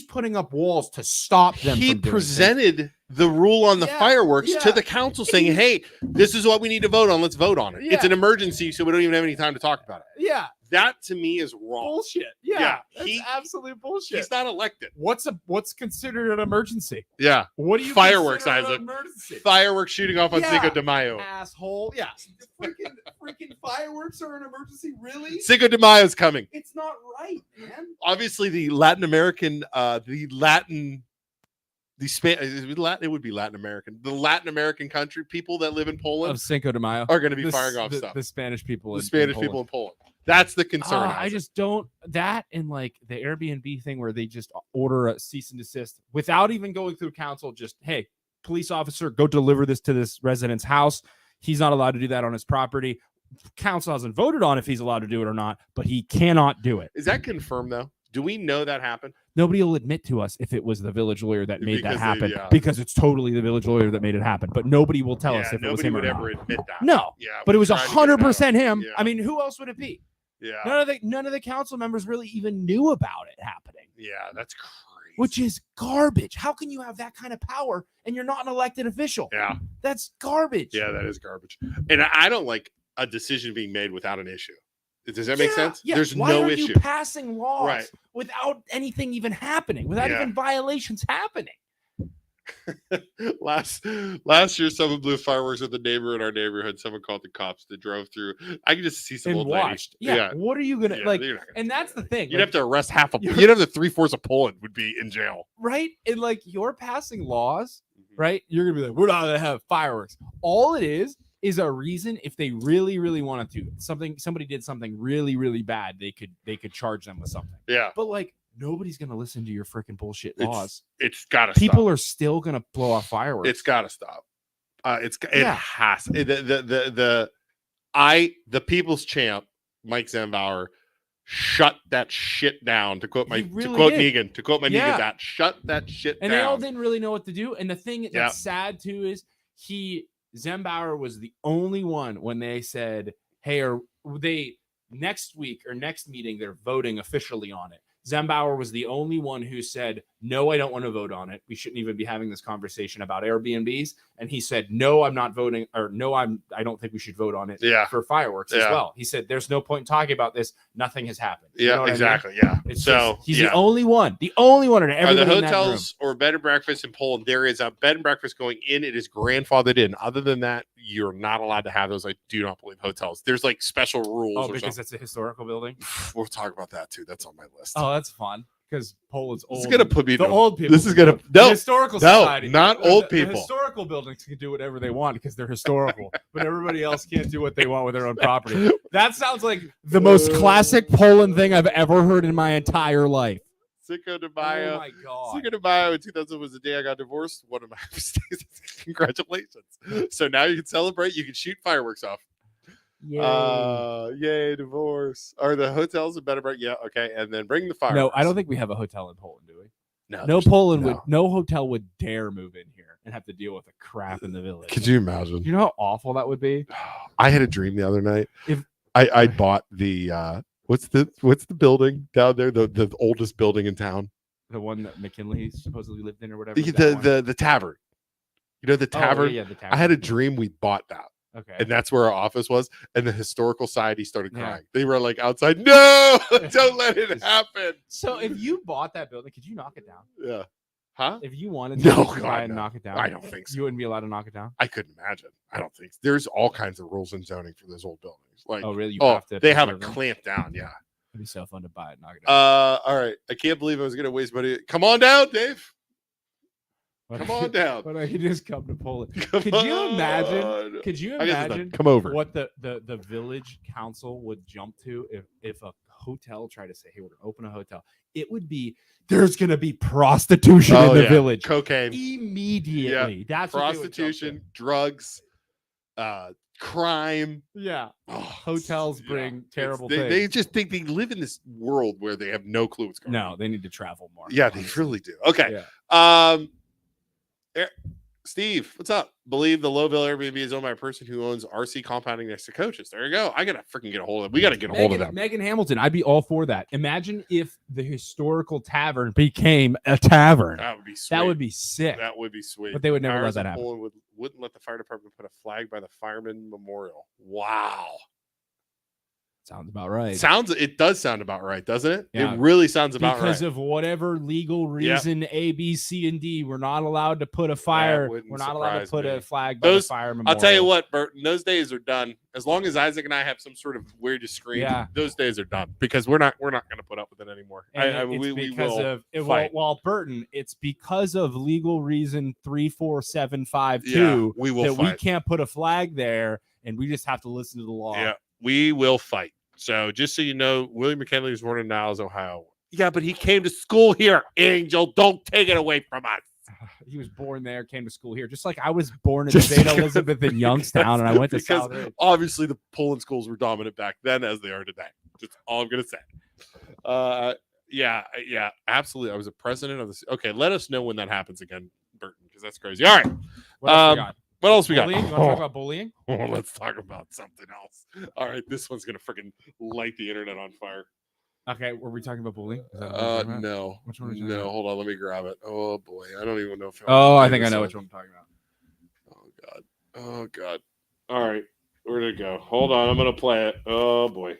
putting up walls to stop them. He presented the rule on the fireworks to yeah. the council saying, hey, this is what we need to vote on. Let's vote on it. Yeah. It's an emergency, so we don't even have any time to talk about it. Yeah. That to me is wrong. Bullshit. Yeah. That's absolute bullshit. He's not elected. What's considered an emergency? Yeah. What do you Fireworks, consider Isaac. an emergency? Fireworks shooting off on Cinco de Mayo. Asshole. Yeah. Freaking fireworks are an emergency? Really? Cinco de Mayo is coming. It's not right, man. Obviously, the Latin American, it would be Latin American. The Latin American country people that live in Poland Of Cinco de Mayo are going to be firing off stuff. The Spanish people. The Spanish people in Poland. That's the concern. I just don't that and like the Airbnb thing where they just order a cease and desist without even going through council. Just, hey, police officer, go deliver this to this resident's house. He's not allowed to do that on his property. Council hasn't voted on if he's allowed to do it or not, but he cannot do it. Is that confirmed though? Do we know that happened? Nobody will admit to us if it was the village lawyer that made that happen, yeah. because it's totally the village lawyer that made it happen. But nobody will tell us if it was him or nobody not. would ever admit that. No, Yeah, but it was we tried to get it 100% him. Yeah. I mean, who else would it be? Yeah. None of the council members really even knew about it happening. Yeah, that's crazy. Which is garbage. How can you have that kind of power and you're not an elected official? Yeah. That's garbage. Yeah, that is garbage. And I don't like a decision being made without an issue. Does that make sense? Yeah. There's Why no are issue. you passing laws Right. without anything even happening, without even violations happening? Last year, someone blew fireworks at the neighbor in our neighborhood. Someone called the cops. They drove through. I can just see some And old watched. lady. Yeah. What are you gonna like? you're not gonna And do that's the thing. You'd like, have to arrest half of. You'd have the 3/4 of Poland would be in jail. right? And like you're passing laws, right? You're gonna be like, we're not gonna have fireworks. All it is a reason if they really, really wanted to. Somebody did something really, really bad, they could charge them with something. Yeah. But like nobody's gonna listen to your freaking bullshit laws. It's gotta People stop. are still gonna blow off fireworks. It's gotta stop. It Yeah. has the people's champ, Mike Zembauer, shut that shit down. To quote He really to quote did. Negan, Yeah. that shut that shit and down. they all didn't really know what to do. And the thing that's sad too is Zembauer was the only one when they said, hey, or they next week or next meeting, they're voting officially on it. Zembauer was the only one who said, no, I don't want to vote on it. We shouldn't even be having this conversation about Airbnbs. And he said, no, I'm not voting, or no, I don't think we should vote on it for fireworks as well. He said, there's no point in talking about this. Nothing has happened. You know what exactly. I mean? Yeah. It's So just, he's the only one in everybody Are the in that room. hotels or bed and breakfast in Poland? There is a bed and breakfast going in. It is grandfathered in. Other than that, you're not allowed to have those. I do not believe hotels. There's like special rules. Oh, or because something. it's a historical building. We'll talk about that too. That's on my list. Oh, that's fun because Poland's old. This is gonna put me. The old people. This is gonna the historical society. not old people. The historical buildings can do whatever they want because they're historical, but everybody else can't do what they want with their own property. That sounds like the most classic Poland thing I've ever heard in my entire life. Cinco de Mayo. Oh my god! Cinco de Mayo in 2000 was the day I got divorced. One of my mistakes. Congratulations. So now you can celebrate. You can shoot fireworks off. Yay, divorce. Are the hotels a better break? Yeah, okay. And then bring the fireworks. No, I don't think we have a hotel in Poland, do we? No, No hotel would dare move in here and have to deal with the crap in the village. Could you imagine? You know how awful that would be? I had a dream the other night. If I bought the what's the building down there? The oldest building in town. The one that McKinley supposedly lived in or whatever. The tavern. You know the tavern? Yeah, the tavern. I had a dream we bought that. Okay. And that's where our office was. And the historical society started crying. They were like outside, no, don't let it happen. So if you bought that building, could you knock it down? Yeah. Huh? If you wanted to, No, you could God, buy and no. knock it down. I don't think so. You wouldn't be allowed to knock it down? I couldn't imagine. I don't think there's all kinds of rules and zoning for those old buildings. Like, Oh, really? You oh, have to they have it preserve them? clamped down. Yeah. It'd be so fun to buy it and knock it down. All right. I can't believe I was going to waste money. Come on down, Dave. Come on down. But I could just come to Poland. Come Could you imagine? on. Could you I guess it's done. imagine Come over. what the village council would jump to if a hotel tried to say, "Hey, we're gonna open a hotel"? It would be there's gonna be prostitution in the village Cocaine, immediately. That's what they would jump to. prostitution, drugs, crime. Yeah, Oh, hotels bring terrible They things. just think they live in this world where they have no clue what's going on. No, they need to travel more. Yeah, they really do. Okay. Yeah. Steve, what's up? Believe the Lowville Airbnb is owned by a person who owns RC compounding next to Coaches. There you go. I gotta freaking get a hold of. We gotta get a hold of them. Megan Hamilton, I'd be all for that. Imagine if the historical tavern became a tavern. That would be sweet. That would be sick. That would be sweet. But they would never Powers let that of happen. Poland wouldn't let the fire department put a flag by the Fireman Memorial. Wow. Sounds about right. It does sound about right, doesn't it? Yeah. It really sounds about right. Because of whatever legal reason, A, B, C, and D, we're not allowed to put a fire. We're not allowed to put a flag by the fire memorial. I'll tell you what, Burton, those days are done. As long as Isaac and I have some sort of weird screen, those days are done because we're not going to put up with it anymore. We will. Well, Burton, it's because of legal reason 34752 we can't put a flag there, and we just have to listen to the law. Yeah, we will fight. So just so you know, William McKinley was born in Niles, Ohio. Yeah, but he came to school here, Angel. Don't take it away from us. He was born there, came to school here. Just like I was born in St. Elizabeth in Youngstown, and I went to South Ridge. Obviously, the Poland schools were dominant back then as they are today. That's all I'm going to say. Yeah, absolutely. I was a president of this. Okay, let us know when that happens again, Burton, because that's crazy. All right. What else we got? You want to talk about bullying? Let's talk about something else. All right, this one's gonna freaking light the internet on fire. Okay, were we talking about bullying? No. Which one? No, hold on, let me grab it. Oh boy, I don't even know if. I think I know which one I'm talking about. Oh god. All right, where'd it go? Hold on, I'm gonna play it. Oh boy.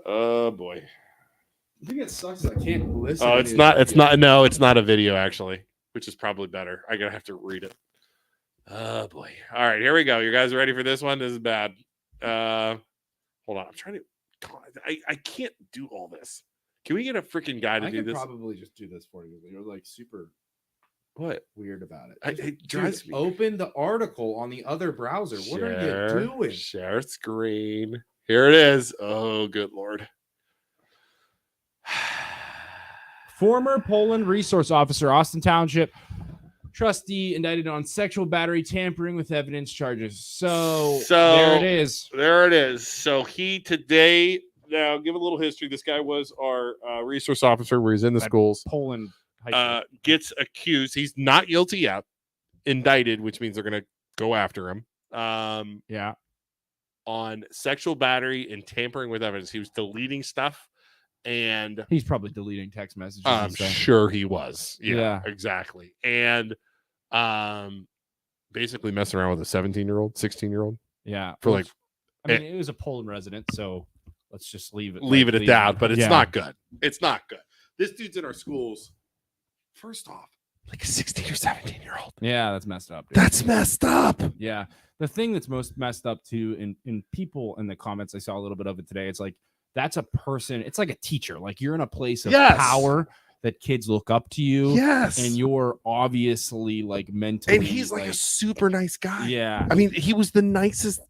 I think it sucks. I can't listen. Oh, it's not. No, it's not a video actually, which is probably better. I'm gonna have to read it. Oh boy. All right, here we go. You guys ready for this one? This is bad. Hold on. I'm trying to. God, I can't do all this. Can we get a freaking guy to do this? I could probably just do this for you. You're like super weird about it. It drives me. Open the article on the other browser. What are you doing? Share screen. Here it is. Oh, good Lord. Former Poland resource officer, Austin Township trustee indicted on sexual battery, tampering with evidence charges. So there it is. There it is. So he today, now give a little history. This guy was our resource officer where he's in the schools. Poland gets accused. He's not guilty yet. Indicted, which means they're going to go after him. On sexual battery and tampering with evidence. He was deleting stuff. And he's probably deleting text messages. I'm sure he was. Yeah, exactly. And basically messing around with a 17-year-old, 16-year-old. Yeah. It was a Poland resident, so let's just leave it at that. But it's not good. It's not good. This dude's in our schools. First off, like a 16 or 17-year-old. Yeah, that's messed up. Dude. That's messed up. Yeah. The thing that's most messed up too, in people in the comments, I saw a little bit of it today. It's like, that's a person. It's like a teacher. Like you're in a place of power that kids look up to you. Yes. And you're obviously like mentally. And he's like a super nice guy. Yeah. I mean, he was the nicest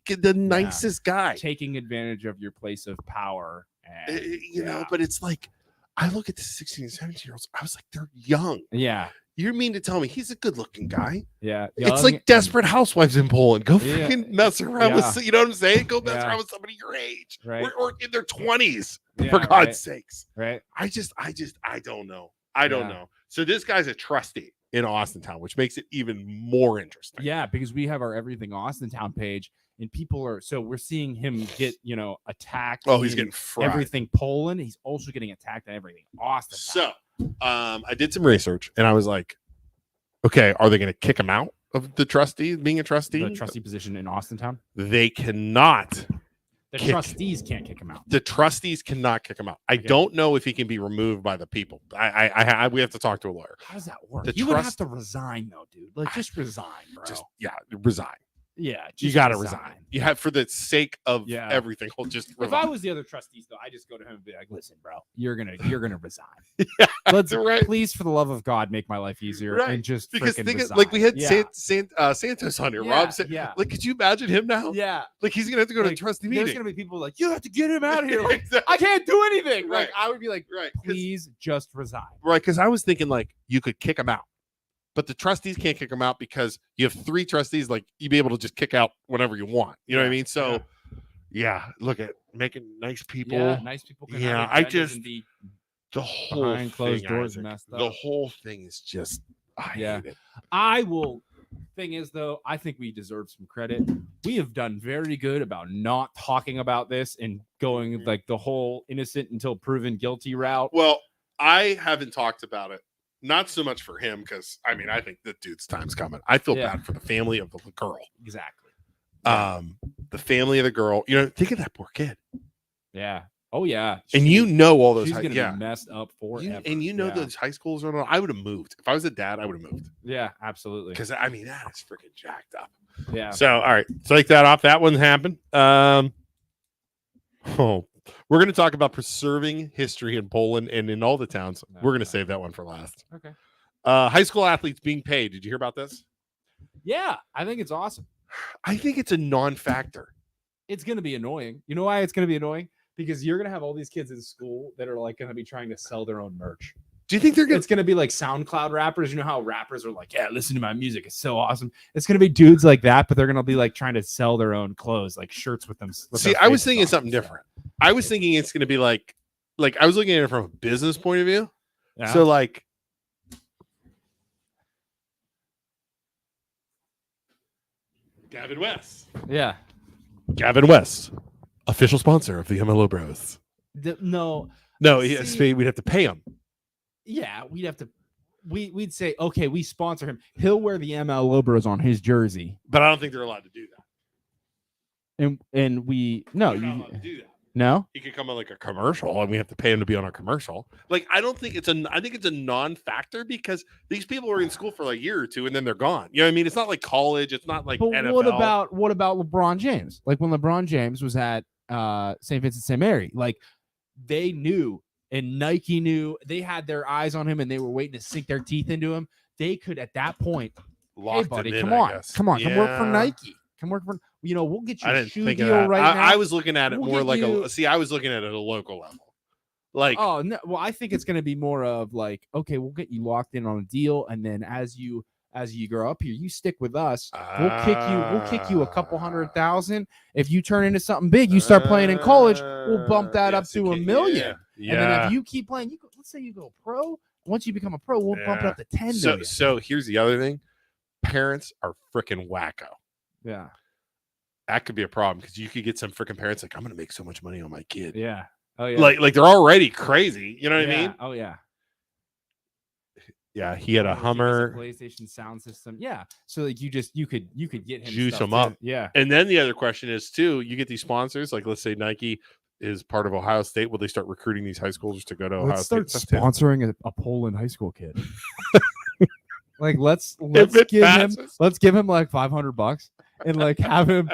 guy. Taking advantage of your place of power. And, you know, but it's like, I look at the 16 and 17-year-olds. I was like, they're young. Yeah. You mean to tell me he's a good looking guy? Yeah. It's like Desperate Housewives in Poland. Go freaking mess around with, you know what I'm saying? Go mess around with somebody your age. Right. Or in their 20s, for God's sakes. Right. I don't know. I don't know. So this guy's a trustee in Austintown, which makes it even more interesting. Yeah, because we have our Everything Austintown page, and we're seeing him get, attacked. Oh, he's getting fried. Everything Poland. He's also getting attacked on Everything Austintown. So I did some research and I was like, okay, are they going to kick him out of the trustee, being a trustee? The trustee position in Austintown? They cannot. Trustees can't kick him out. The trustees cannot kick him out. I don't know if he can be removed by the people. We have to talk to a lawyer. How does that work? You would have to resign though, dude. Like just resign, bro. Resign. Yeah, you got to resign. You have, for the sake of everything. We'll just if I was the other trustees, though, I just go to him and be like, "Listen, bro, you're gonna resign. Please, for the love of God, make my life easier and just because resign." Like we had Santos on here. Rob said, like, could you imagine him now? Yeah, like he's gonna have to go to a trustee meeting. There's gonna be people like, you have to get him out of here. Like, I can't do anything. Like I would be like, please just resign. Right, because I was thinking like you could kick him out. But the trustees can't kick him out because you have 3 trustees. Like you'd be able to just kick out whenever you want. You know what I mean? So, look at making nice people. Yeah, nice people. Can the whole behind closed thing, doors Isaac, messed up. The whole thing is just. I hate it. Thing is, though, I think we deserve some credit. We have done very good about not talking about this and going like the whole innocent until proven guilty route. Well, I haven't talked about it. Not so much for him, because I mean, I think the dude's time's coming. I feel bad for the family of the girl. Exactly. The family of the girl. You know, think of that poor kid. Yeah. Oh yeah. And you know all those. She's gonna be messed up forever. Those high schools are. I would have moved if I was a dad. I would have moved. Yeah, absolutely. Because I mean, that is freaking jacked up. Yeah. So all right, take that off. That one happened. We're going to talk about preserving history in Poland and in all the towns. We're going to save that one for last. Okay. High school athletes being paid. Did you hear about this? Yeah, I think it's awesome. I think it's a non-factor. It's going to be annoying. You know why it's going to be annoying? Because you're going to have all these kids in school that are like going to be trying to sell their own merch. Do you think they're going to? It's going to be like SoundCloud rappers. You know how rappers are like, yeah, listen to my music. It's so awesome. It's going to be dudes like that, but they're going to be like trying to sell their own clothes, like shirts with them. See, I was thinking something different. I was thinking it's going to be like I was looking at it from a business point of view. Yeah. So like, Gavin West. Yeah. Gavin West, official sponsor of the MLO Bros. No, we'd have to pay him. Yeah, we'd have to. We'd say, okay, we sponsor him. He'll wear the MLO Bros on his jersey. But I don't think they're allowed to do that. And we no, they're not allowed to do that. No, he could come on like a commercial, and we have to pay him to be on our commercial. Like, I don't think I think it's a non-factor because these people are in school for like a year or two, and then they're gone. You know what I mean? It's not like college. It's not like NFL. What about LeBron James? Like when LeBron James was at St. Vincent St. Mary, like they knew and Nike knew, they had their eyes on him, and they were waiting to sink their teeth into him. They could at that point, hey buddy, come on, come work for Nike. Come work for, we'll get you a shoe deal right now. I was looking at it more like I was looking at it at a local level. Like, oh no, well, I think it's going to be more of like, okay, we'll get you locked in on a deal, and then as you grow up here, you stick with us. We'll kick you a couple $100,000. If you turn into something big, you start playing in college, we'll bump that up to $1 million. Yeah. And then if you keep playing, let's say you go pro. Once you become a pro, we'll bump it up to $10 million. So here's the other thing: parents are freaking wacko. Yeah, that could be a problem because you could get some freaking parents like, I'm going to make so much money on my kid. Yeah. Oh yeah. Like they're already crazy. You know what I mean? Oh yeah. Yeah, he had a Hummer, PlayStation sound system. Yeah, so like you could get him, juice him up. Yeah, and then the other question is too, you get these sponsors, like let's say Nike is part of Ohio State. Will they start recruiting these high schoolers to go to Ohio State? Start sponsoring a Poland high school kid. Like let's give him like $500 and like have him.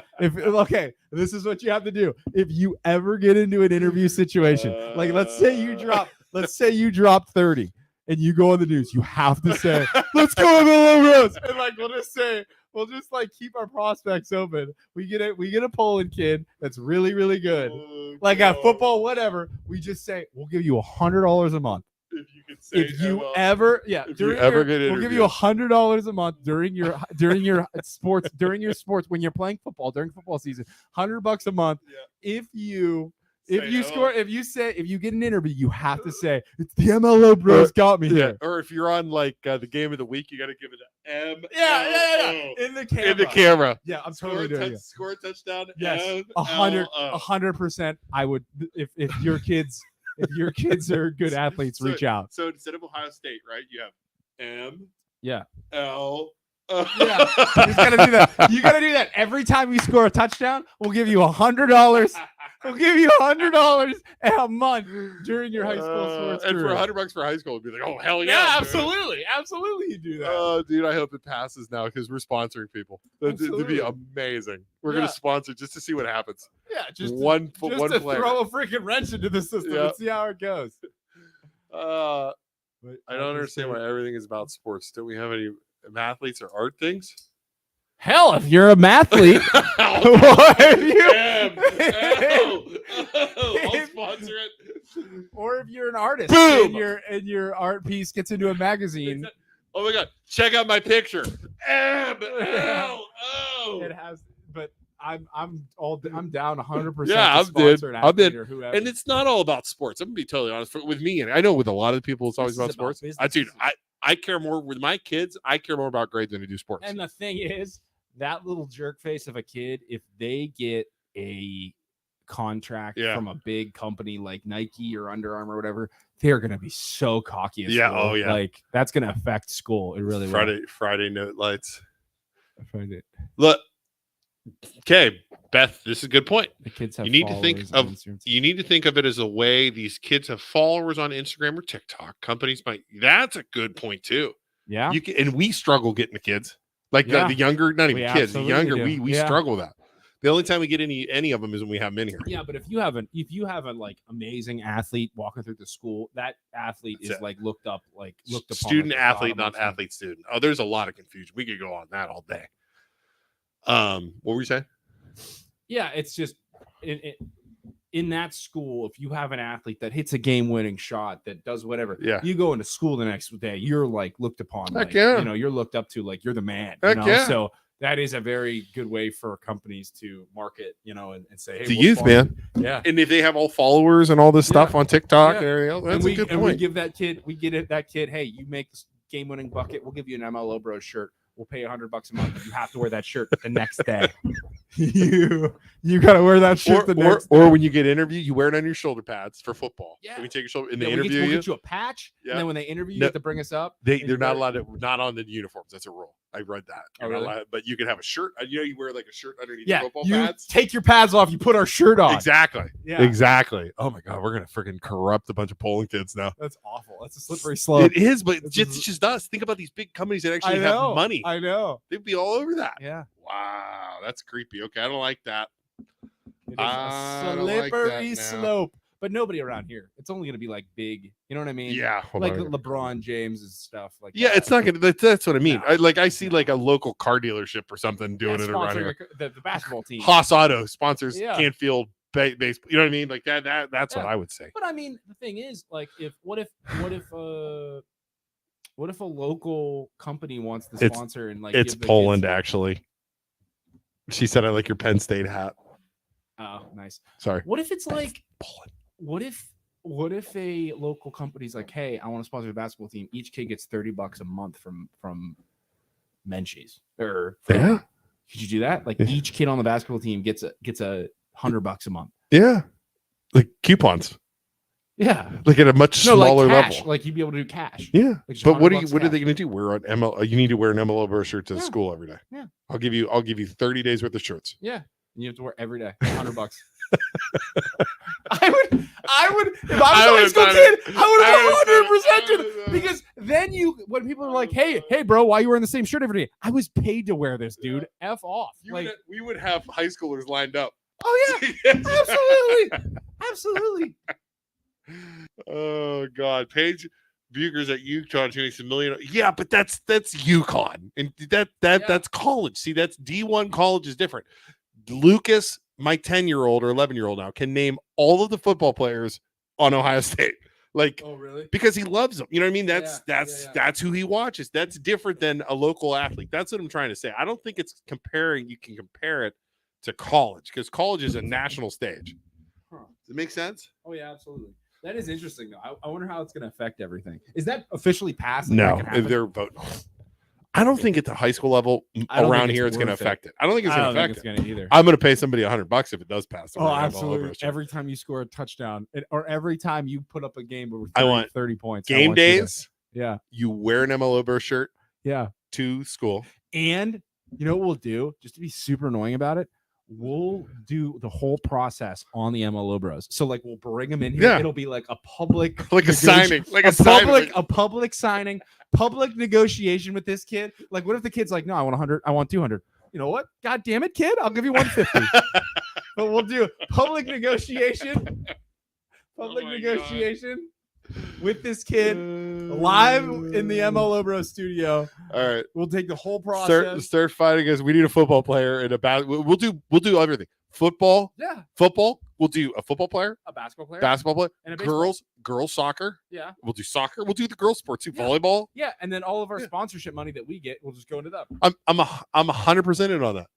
This is what you have to do if you ever get into an interview situation. Like let's say you drop 30. And you go on the news, you have to say, let's go MLO Bros. And like we'll just like keep our prospects open. We get a Poland kid that's really, really good. Like at football, whatever. We just say, we'll give you $100 a month. If you could say we'll give you $100 a month during your sports when you're playing football during football season. $100 a month. Yeah. If you get an interview, you have to say it's the MLO Bros got me here. Or if you're on like the game of the week, you got to give it an M. Yeah. In the camera. Yeah, I'm totally doing it. Score a touchdown. Yes, 100%. I would if your kids are good athletes, reach out. So instead of Ohio State, right? You have M. Yeah. L. Yeah, you gotta do that. You gotta do that every time you score a touchdown. We'll give you $100. We'll give you $100 a month during your high school sports and career. for $100 for high school, it'd be like, oh hell yeah! Yeah, absolutely, you do that. Oh, dude, I hope it passes now because we're sponsoring people. That'd be amazing. We're gonna sponsor just to see what happens. Yeah, just one player. Throw a freaking wrench into the system and see how it goes. I don't understand why everything is about sports. Don't we have any athletes or art things? Hell, if you're a mathlete, I'll sponsor it. Or if you're an artist, boom, and your art piece gets into a magazine. Oh my god! Check out my picture. It has, but I'm down 100%. Yeah, I'm in. And it's not all about sports. I'm gonna be totally honest with me, and I know with a lot of people, it's always about sports. I care more with my kids. I care more about grades than I do sports. And the thing is, that little jerk face of a kid, if they get a contract from a big company like Nike or Under Armour or whatever, they're gonna be so cocky at school. Oh yeah, like that's gonna affect school. It really will. Friday note lights. I find it. Look, okay, Beth, this is a good point. The kids have you need to think of it as a way these kids have followers on Instagram or TikTok. Companies might. That's a good point too. Yeah, and we struggle getting the kids, like the younger, not even kids, the younger. We struggle with that. The only time we get any of them is when we have them in here. Yeah, but if you have a like amazing athlete walking through the school, that athlete is like looked upon student athlete, not athlete student. Oh, there's a lot of confusion. We could go on that all day. What were you saying? Yeah, it's just in that school, if you have an athlete that hits a game-winning shot, that does whatever, you go into school the next day, you're like looked upon, like, you're looked up to, like you're the man. So that is a very good way for companies to market, and say, hey, the youth, man. Yeah. And if they have all followers and all this stuff on TikTok and everything else, that's a good point. And we give that kid, hey, you make this game-winning bucket, we'll give you an MLO Bros shirt. We'll pay $100 a month. You have to wear that shirt the next day. you got to wear that shirt the next day. Or when you get interviewed, you wear it on your shoulder pads for football. Yeah. When you take your shoulder in the interview, we'll get you a patch. Yeah. And then when they interview you, have to bring us up. They're not allowed to, not on the uniforms. That's a rule. I read that. You're not allowed, but you can have a shirt. You wear like a shirt underneath your football pads. Take your pads off. You put our shirt on. Exactly. Yeah. Exactly. Oh my God, we're gonna freaking corrupt a bunch of Poland kids now. That's awful. That's a slippery slope. It is, but it's just us. Think about these big companies that actually have money. I know. They'd be all over that. Yeah. Wow, that's creepy. Okay, I don't like that. It is a slippery slope. But nobody around here. It's only going to be like big. You know what I mean? Yeah. Like LeBron James and stuff like that. It's not going to. That's what I mean. No. I see like a local car dealership or something doing it around here. The basketball team. Haas Auto sponsors Canfield baseball. You know what I mean? Like that. That's what I would say. But I mean, the thing is, like, what if a local company wants to sponsor and like it's Poland actually. She said, "I like your Penn State hat." Oh, nice. Sorry. What if it's like Poland? What if a local company's like, hey, I want to sponsor a basketball team. Each kid gets $30 a month from Menchie's. Could you do that? Like each kid on the basketball team gets $100 a month. Yeah, like coupons. Yeah, like at a much smaller level. Like you'd be able to do cash. Yeah, like but what are they going to do? Wear an MLO. You need to wear an MLO Bros shirt to school every day. Yeah, I'll give you 30 days worth of shirts. Yeah. You have to wear every day, $100. I would, if I was a high school kid, I would have 100% because then when people are like, hey, bro, why are you wearing the same shirt every day? I was paid to wear this, dude. F off. We would have high schoolers lined up. Oh yeah, absolutely. Oh God, Paige Buger's at UConn. She makes $1 million. Yeah, but that's UConn, and that's college. See, that's D1 college is different. Lucas, my 10-year-old or 11-year-old now, can name all of the football players on Ohio State. Like, oh really? Because he loves them. You know what I mean? That's who he watches. That's different than a local athlete. That's what I'm trying to say. I don't think it's comparing. You can compare it to college because college is a national stage. Does it make sense? Oh yeah, absolutely. That is interesting though. I wonder how it's going to affect everything. Is that officially passed? No, they're voting. I don't think at the high school level around here it's going to affect it. I don't think it's going to affect it either. I'm going to pay somebody $100 if it does pass. Oh, absolutely! Every time you score a touchdown, or every time you put up a game where I want 30 points, game days. You wear an MLO Bros shirt. Yeah, to school. And you know what we'll do, just to be super annoying about it. We'll do the whole process on the MLO Bros. So like we'll bring them in here. It'll be like a public signing, a public signing, public negotiation with this kid. Like what if the kid's like, no, I want 100, I want 200. You know what? God damn it, kid, I'll give you 150. But we'll do public negotiation. With this kid live in the MLO Bros studio. All right, we'll take the whole process. Start fighting us. We need a football player and we'll do everything. Football. We'll do a football player, a basketball player, and a girls soccer. Yeah, we'll do soccer. We'll do the girls sports too. Volleyball. Yeah, and then all of our sponsorship money that we get, we'll just go into that. I'm 100% in on that.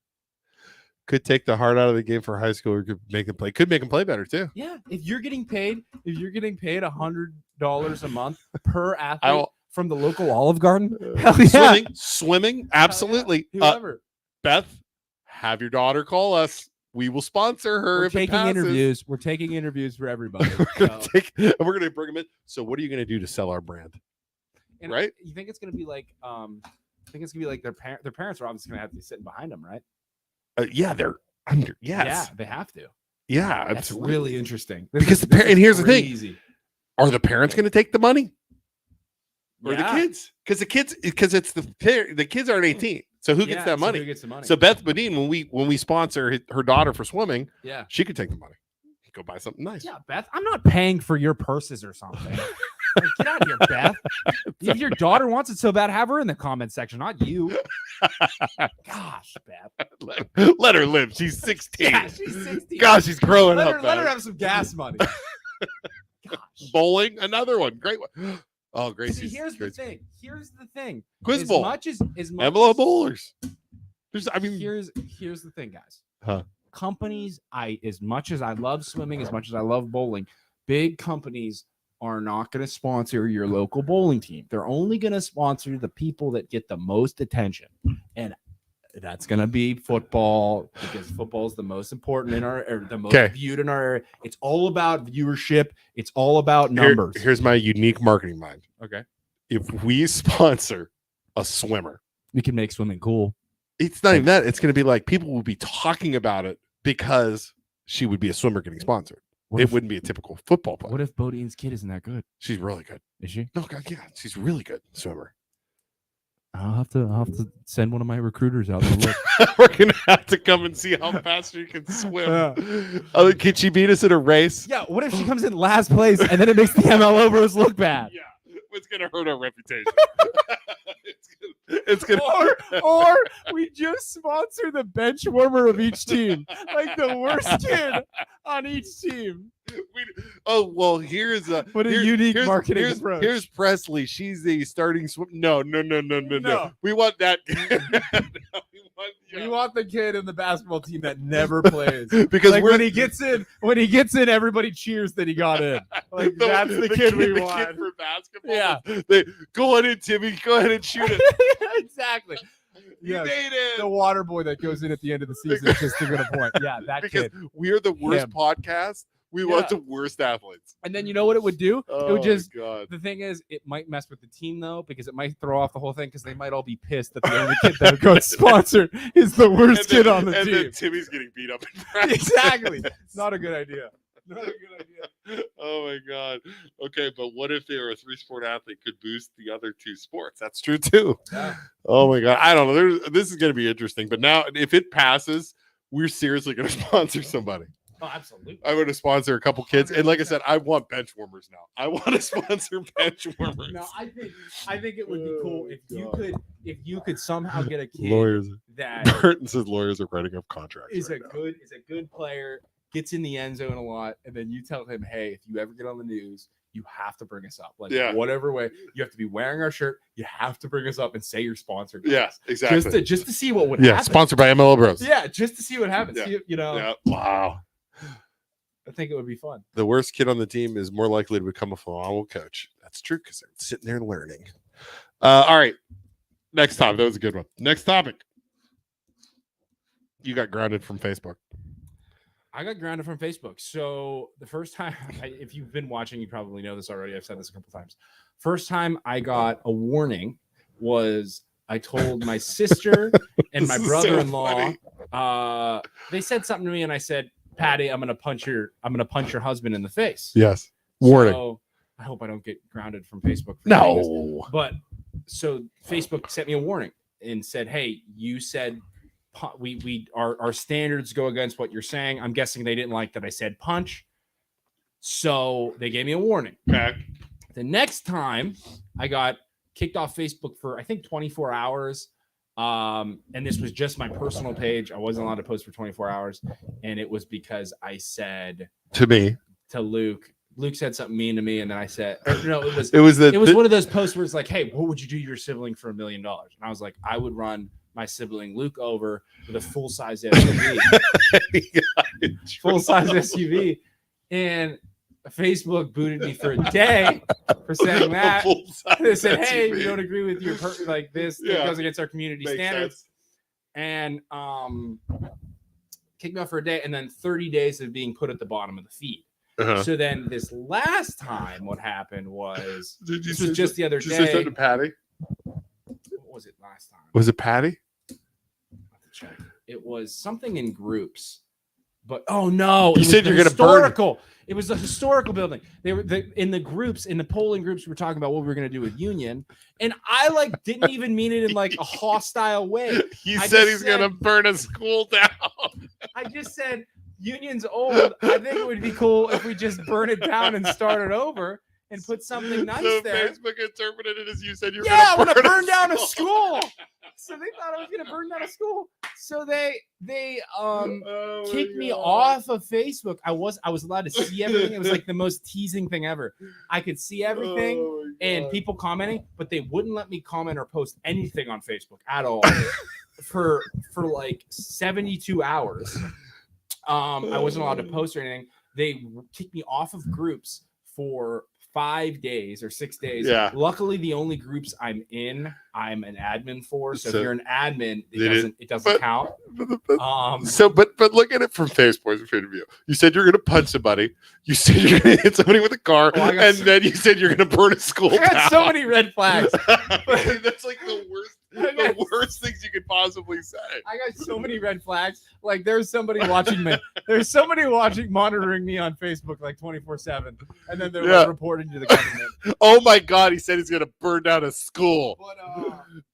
Could take the heart out of the game for high school, or could make them play. Could make them play better too. Yeah, if you're getting paid $100 a month per athlete from the local Olive Garden. Hell yeah. Swimming, absolutely. Whoever. Beth, have your daughter call us. We will sponsor her. We're if taking it passes. interviews. We're taking interviews for everybody. We're going to bring them in. So what are you going to do to sell our brand? And right? You think it's going to be like, their parents are obviously going to have to be sitting behind them, right? Yeah, they're under. Yes. Yeah, they have to. Yeah, that's absolutely. really interesting. Because and here's the thing: are the parents going to take the money, or the kids? Because it's the kids aren't 18. So who gets that money? Who gets the money? So Beth Badine, when we sponsor her daughter for swimming, she could take the money, go buy something nice. Yeah, Beth, I'm not paying for your purses or something. Like, get out of here, Beth. If your daughter wants it so bad, have her in the comment section, not you. Gosh, Beth. Let her live. She's 16. Yeah, she's 16. Gosh, she's growing up. Let her have some gas money. Gosh. Bowling, another one. Great one. Oh, great. See, here's the thing. Quiz bowl. As much MLO bowlers. here's the thing, guys. Huh. Companies, as much as I love swimming, as much as I love bowling, big companies are not going to sponsor your local bowling team. They're only going to sponsor the people that get the most attention. And that's going to be football, because football is the most important in the most viewed in our area. It's all about viewership. It's all about numbers. Here's my unique marketing mind. Okay. If we sponsor a swimmer, we can make swimming cool. It's not even that. It's going to be like people will be talking about it because she would be a swimmer getting sponsored. It wouldn't be a typical football player. What if Bodine's kid isn't that good? She's really good. Is she? No, God, yeah, she's really good swimmer. I'll have to send one of my recruiters out to look. We're gonna have to come and see how fast she can swim. Can she beat us in a race? Yeah. What if she comes in last place and then it makes the MLO Bros look bad? Yeah, it's gonna hurt our reputation. It's gonna or we just sponsor the bench warmer of each team, like the worst kid on each team. Here's a unique marketing approach. Here's Presley. She's the starting swim. No. We want that. We want the kid in the basketball team that never plays, because like when he gets in, everybody cheers that he got in. Like that's the kid we want. Kid for basketball. Yeah, go on in, Timmy. Go ahead and shoot it. Exactly. Yeah, the water boy that goes in at the end of the season just to get a point. Yeah, that because kid. We're the worst podcast. We want the worst athletes. And then you know what it would do? Oh, it would just. God. The thing is, it might mess with the team though, because it might throw off the whole thing, because they might all be pissed that the only kid that got sponsored is the worst kid on the team. And then Timmy's getting beat up in practice. Exactly. Not a good idea. Not a good idea. Oh my God. Okay, but what if they were a 3-sport athlete could boost the other 2 sports? That's true too. Yeah. Oh my God. I don't know. This is going to be interesting. But now, if it passes, we're seriously going to sponsor somebody. Oh, absolutely. I'm going to sponsor a couple kids, and like I said, I want bench warmers now. I want to sponsor bench warmers. No, I think it would be cool if you could somehow get a kid lawyers. That Burton says lawyers are writing up contracts. Is a good player, gets in the end zone a lot, and then you tell him, hey, if you ever get on the news, you have to bring us up. Like whatever way, you have to be wearing our shirt. You have to bring us up and say you're sponsored. Yeah, exactly. Just to see what would happen. Yeah, sponsored by MLO Bros. Yeah, just to see what happens. Yeah. Yeah. Wow. I think it would be fun. The worst kid on the team is more likely to become a phenomenal coach. That's true, because they're sitting there learning. All right. Next topic. That was a good one. Next topic. You got grounded from Facebook. I got grounded from Facebook. So the first time, if you've been watching, you probably know this already. I've said this a couple times. First time I got a warning was I told my sister and my brother-in-law. They said something to me, and I said, Patty, I'm gonna punch your husband in the face. Yes. Warning. So I hope I don't get grounded from Facebook. No. But so Facebook sent me a warning and said, hey, you said our standards go against what you're saying. I'm guessing they didn't like that I said punch. So they gave me a warning. Okay. The next time I got kicked off Facebook for I think 24 hours. And this was just my personal page. I wasn't allowed to post for 24 hours. And it was because I said to Luke said something mean to me. And then I said, no, it was one of those posts where it's like, hey, what would you do to your sibling for $1 million? And I was like, I would run my sibling Luke over with a full-size SUV. Full-size SUV. And Facebook booted me for a day for saying that. They said, "Hey, we don't agree with your like this. It goes against our community standards," and kicked me off for a day, and then 30 days of being put at the bottom of the feed. So then this last time, what happened was this was just the other day. Did you say something to Patty? What was it last time? Was it Patty? It was something in groups. But oh no, you said you're going to burn. It was a historical building. They were in the groups, in the polling groups. We were talking about what we were going to do with Union, and I didn't even mean it in like a hostile way. He said he's going to burn a school down. I just said Union's old. I think it would be cool if we just burn it down and start it over and put something nice there. Facebook interpreted it as you said you're going to burn down a school. So they thought I was going to burn down a school. So they kicked me off of Facebook. I was allowed to see everything. It was like the most teasing thing ever. I could see everything and people commenting, but they wouldn't let me comment or post anything on Facebook at all for like 72 hours. I wasn't allowed to post or anything. They kicked me off of groups for 5 days or 6 days. Yeah. Luckily, the only groups I'm in, I'm an admin for. So if you're an admin, it doesn't count. But look at it from Facebook's point of view. You said you're going to punch somebody. You said you're going to hit somebody with a car, then you said you're going to burn a school down. I got so many red flags. That's like the worst things you could possibly say. I got so many red flags. Like there's somebody watching me. There's somebody monitoring me on Facebook like 24/7, and then they're like, reporting to the government. Oh my God! He said he's going to burn down a school. But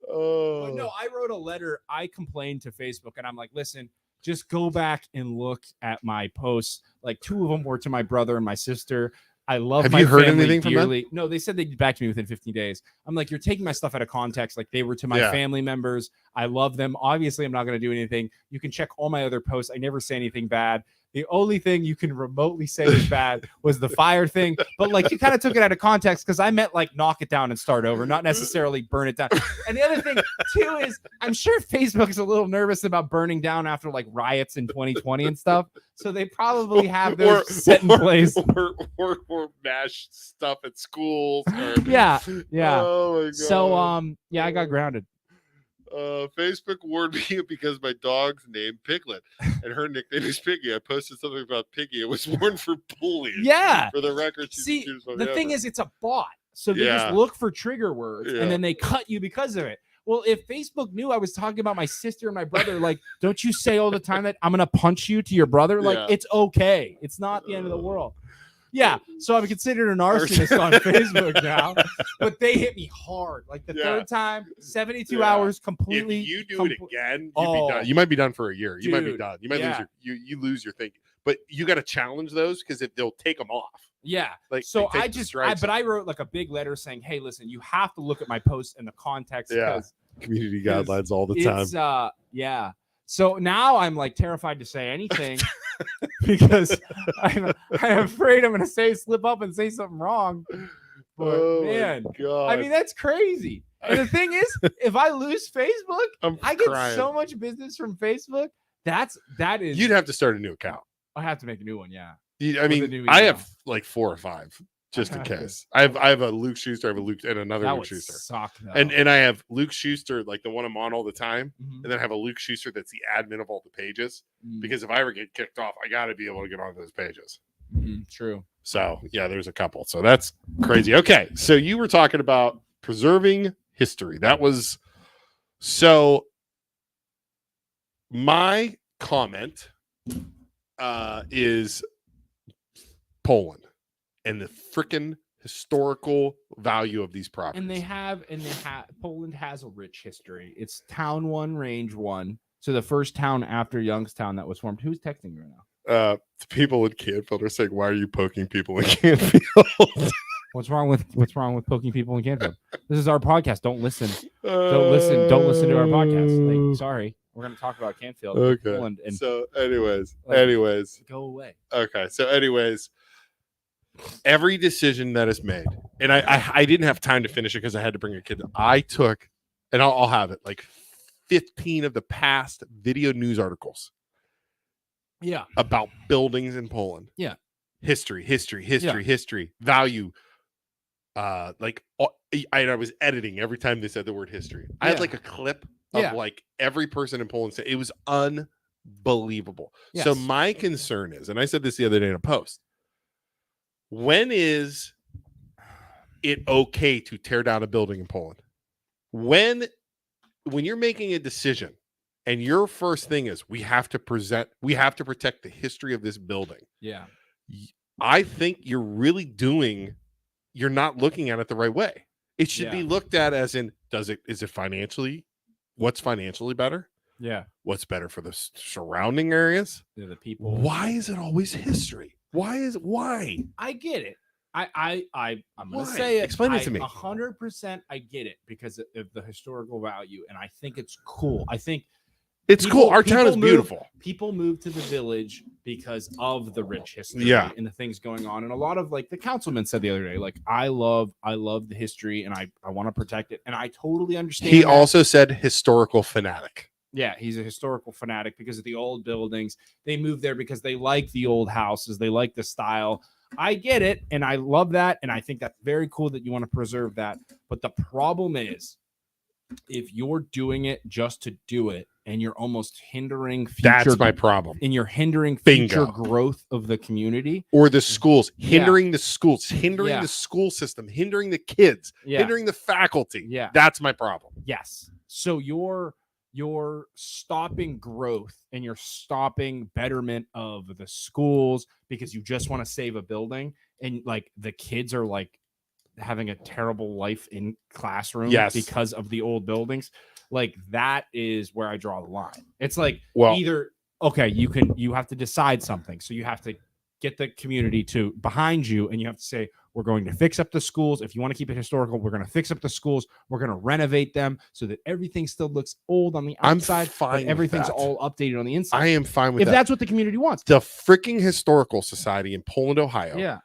no, I wrote a letter. I complained to Facebook, and I'm like, listen, just go back and look at my posts. Like 2 of them were to my brother and my sister. I love Have my you heard family anything dearly. From them? No, they said they'd get back to me within 15 days. I'm like, you're taking my stuff out of context. Like they were to my family members. I love them. Obviously, I'm not going to do anything. You can check all my other posts. I never say anything bad. The only thing you can remotely say is bad was the fire thing. But like you kind of took it out of context because I meant like knock it down and start over, not necessarily burn it down. And the other thing too is I'm sure Facebook is a little nervous about burning down after like riots in 2020 and stuff. So they probably have those set in place. Or mash stuff at schools. Yeah. Oh my God. So I got grounded. Facebook warned me because my dog's named Piglet and her nickname is Piggy. I posted something about Piggy. It was warned for bullying. Yeah. For the record. See, the thing is, it's a bot. So they just look for trigger words and then they cut you because of it. Well, if Facebook knew I was talking about my sister and my brother, like, don't you say all the time that I'm going to punch you to your brother? Like, it's okay. It's not the end of the world. Yeah, so I'm considered an arsonist on Facebook now, but they hit me hard. Like the third time, 72 hours completely. If you do it again, you'd be done. You might be done for a year. You might be done. You might lose you lose your thing. But you got to challenge those because if they'll take them off. Yeah. Like so I wrote like a big letter saying, hey, listen, you have to look at my posts in the context. Yeah. Community guidelines all the time. Yeah. So now I'm like terrified to say anything because I'm afraid I'm going to slip up and say something wrong. But man, I mean, that's crazy. And the thing is, if I lose Facebook, I get so much business from Facebook. That is. You'd have to start a new account. I have to make a new one. Yeah. I mean, I have like 4 or 5. Just in case. I have a Luke Schuster, I have a Luke and another that Luke Schuster. Suck, and I have Luke Schuster, like the one I'm on all the time, and then I have a Luke Schuster that's the admin of all the pages. Because if I ever get kicked off, I gotta be able to get on those pages. True. So yeah, there's a couple. So that's crazy. Okay. So you were talking about preserving history. That was so my comment is Poland. And the freaking historical value of these properties. And Poland has a rich history. It's town 1, range 1. So the first town after Youngstown that was formed. Who's texting me right now? The people in Canfield are saying, "Why are you poking people in Canfield?" What's wrong with poking people in Canfield? This is our podcast. Don't listen. Don't listen to our podcast. Like, sorry. We're going to talk about Canfield. Okay. Poland and so anyways, go away. Okay. So anyways, every decision that is made, and I didn't have time to finish it because I had to bring a kid. I took, and I'll have it, like 15 of the past video news articles. Yeah. About buildings in Poland. Yeah. history, Yeah. history, value. Like I was editing every time they said the word history. I had Yeah. like a clip of Yeah. like every person in Poland said it was unbelievable. So Yes. my concern is, and I said this the other day in a post, when is it okay to tear down a building in Poland? When you're making a decision and your first thing is we have to protect the history of this building. Yeah. I think you're not looking at it the right way. It should be looked at as in, is it financially, what's financially better? Yeah. What's better for the surrounding areas? The people. Why is it always history? Why? I get it. I'm gonna Why? say it. Explain it to me. 100% I get it because of the historical value, and I think it's cool. I think it's cool. Our town is beautiful. People move to the village because of the rich history and the things going on. And a lot of like the councilman said the other day, like I love the history and I want to protect it. And I totally understand. He also said historical fanatic. Yeah, he's a historical fanatic because of the old buildings. They moved there because they like the old houses. They like the style. I get it. And I love that. And I think that's very cool that you want to preserve that. But the problem is if you're doing it just to do it and you're almost hindering future, that's my problem. And you're hindering future growth of the community or the schools, hindering the schools, hindering the school system, hindering the kids, hindering the faculty. Yeah. That's my problem. Yes. So you're stopping growth and you're stopping betterment of the schools because you just want to save a building, and like the kids are like having a terrible life in classrooms because of the old buildings. Like that is where I draw the line. It's like either you have to decide something. So you have to get the community to behind you and you have to say, we're going to fix up the schools. If you want to keep it historical, we're going to fix up the schools. We're going to renovate them so that everything still looks old on the outside. I'm fine. Everything's all updated on the inside. I am fine with that. If that's what the community wants. The freaking historical society in Poland, Ohio,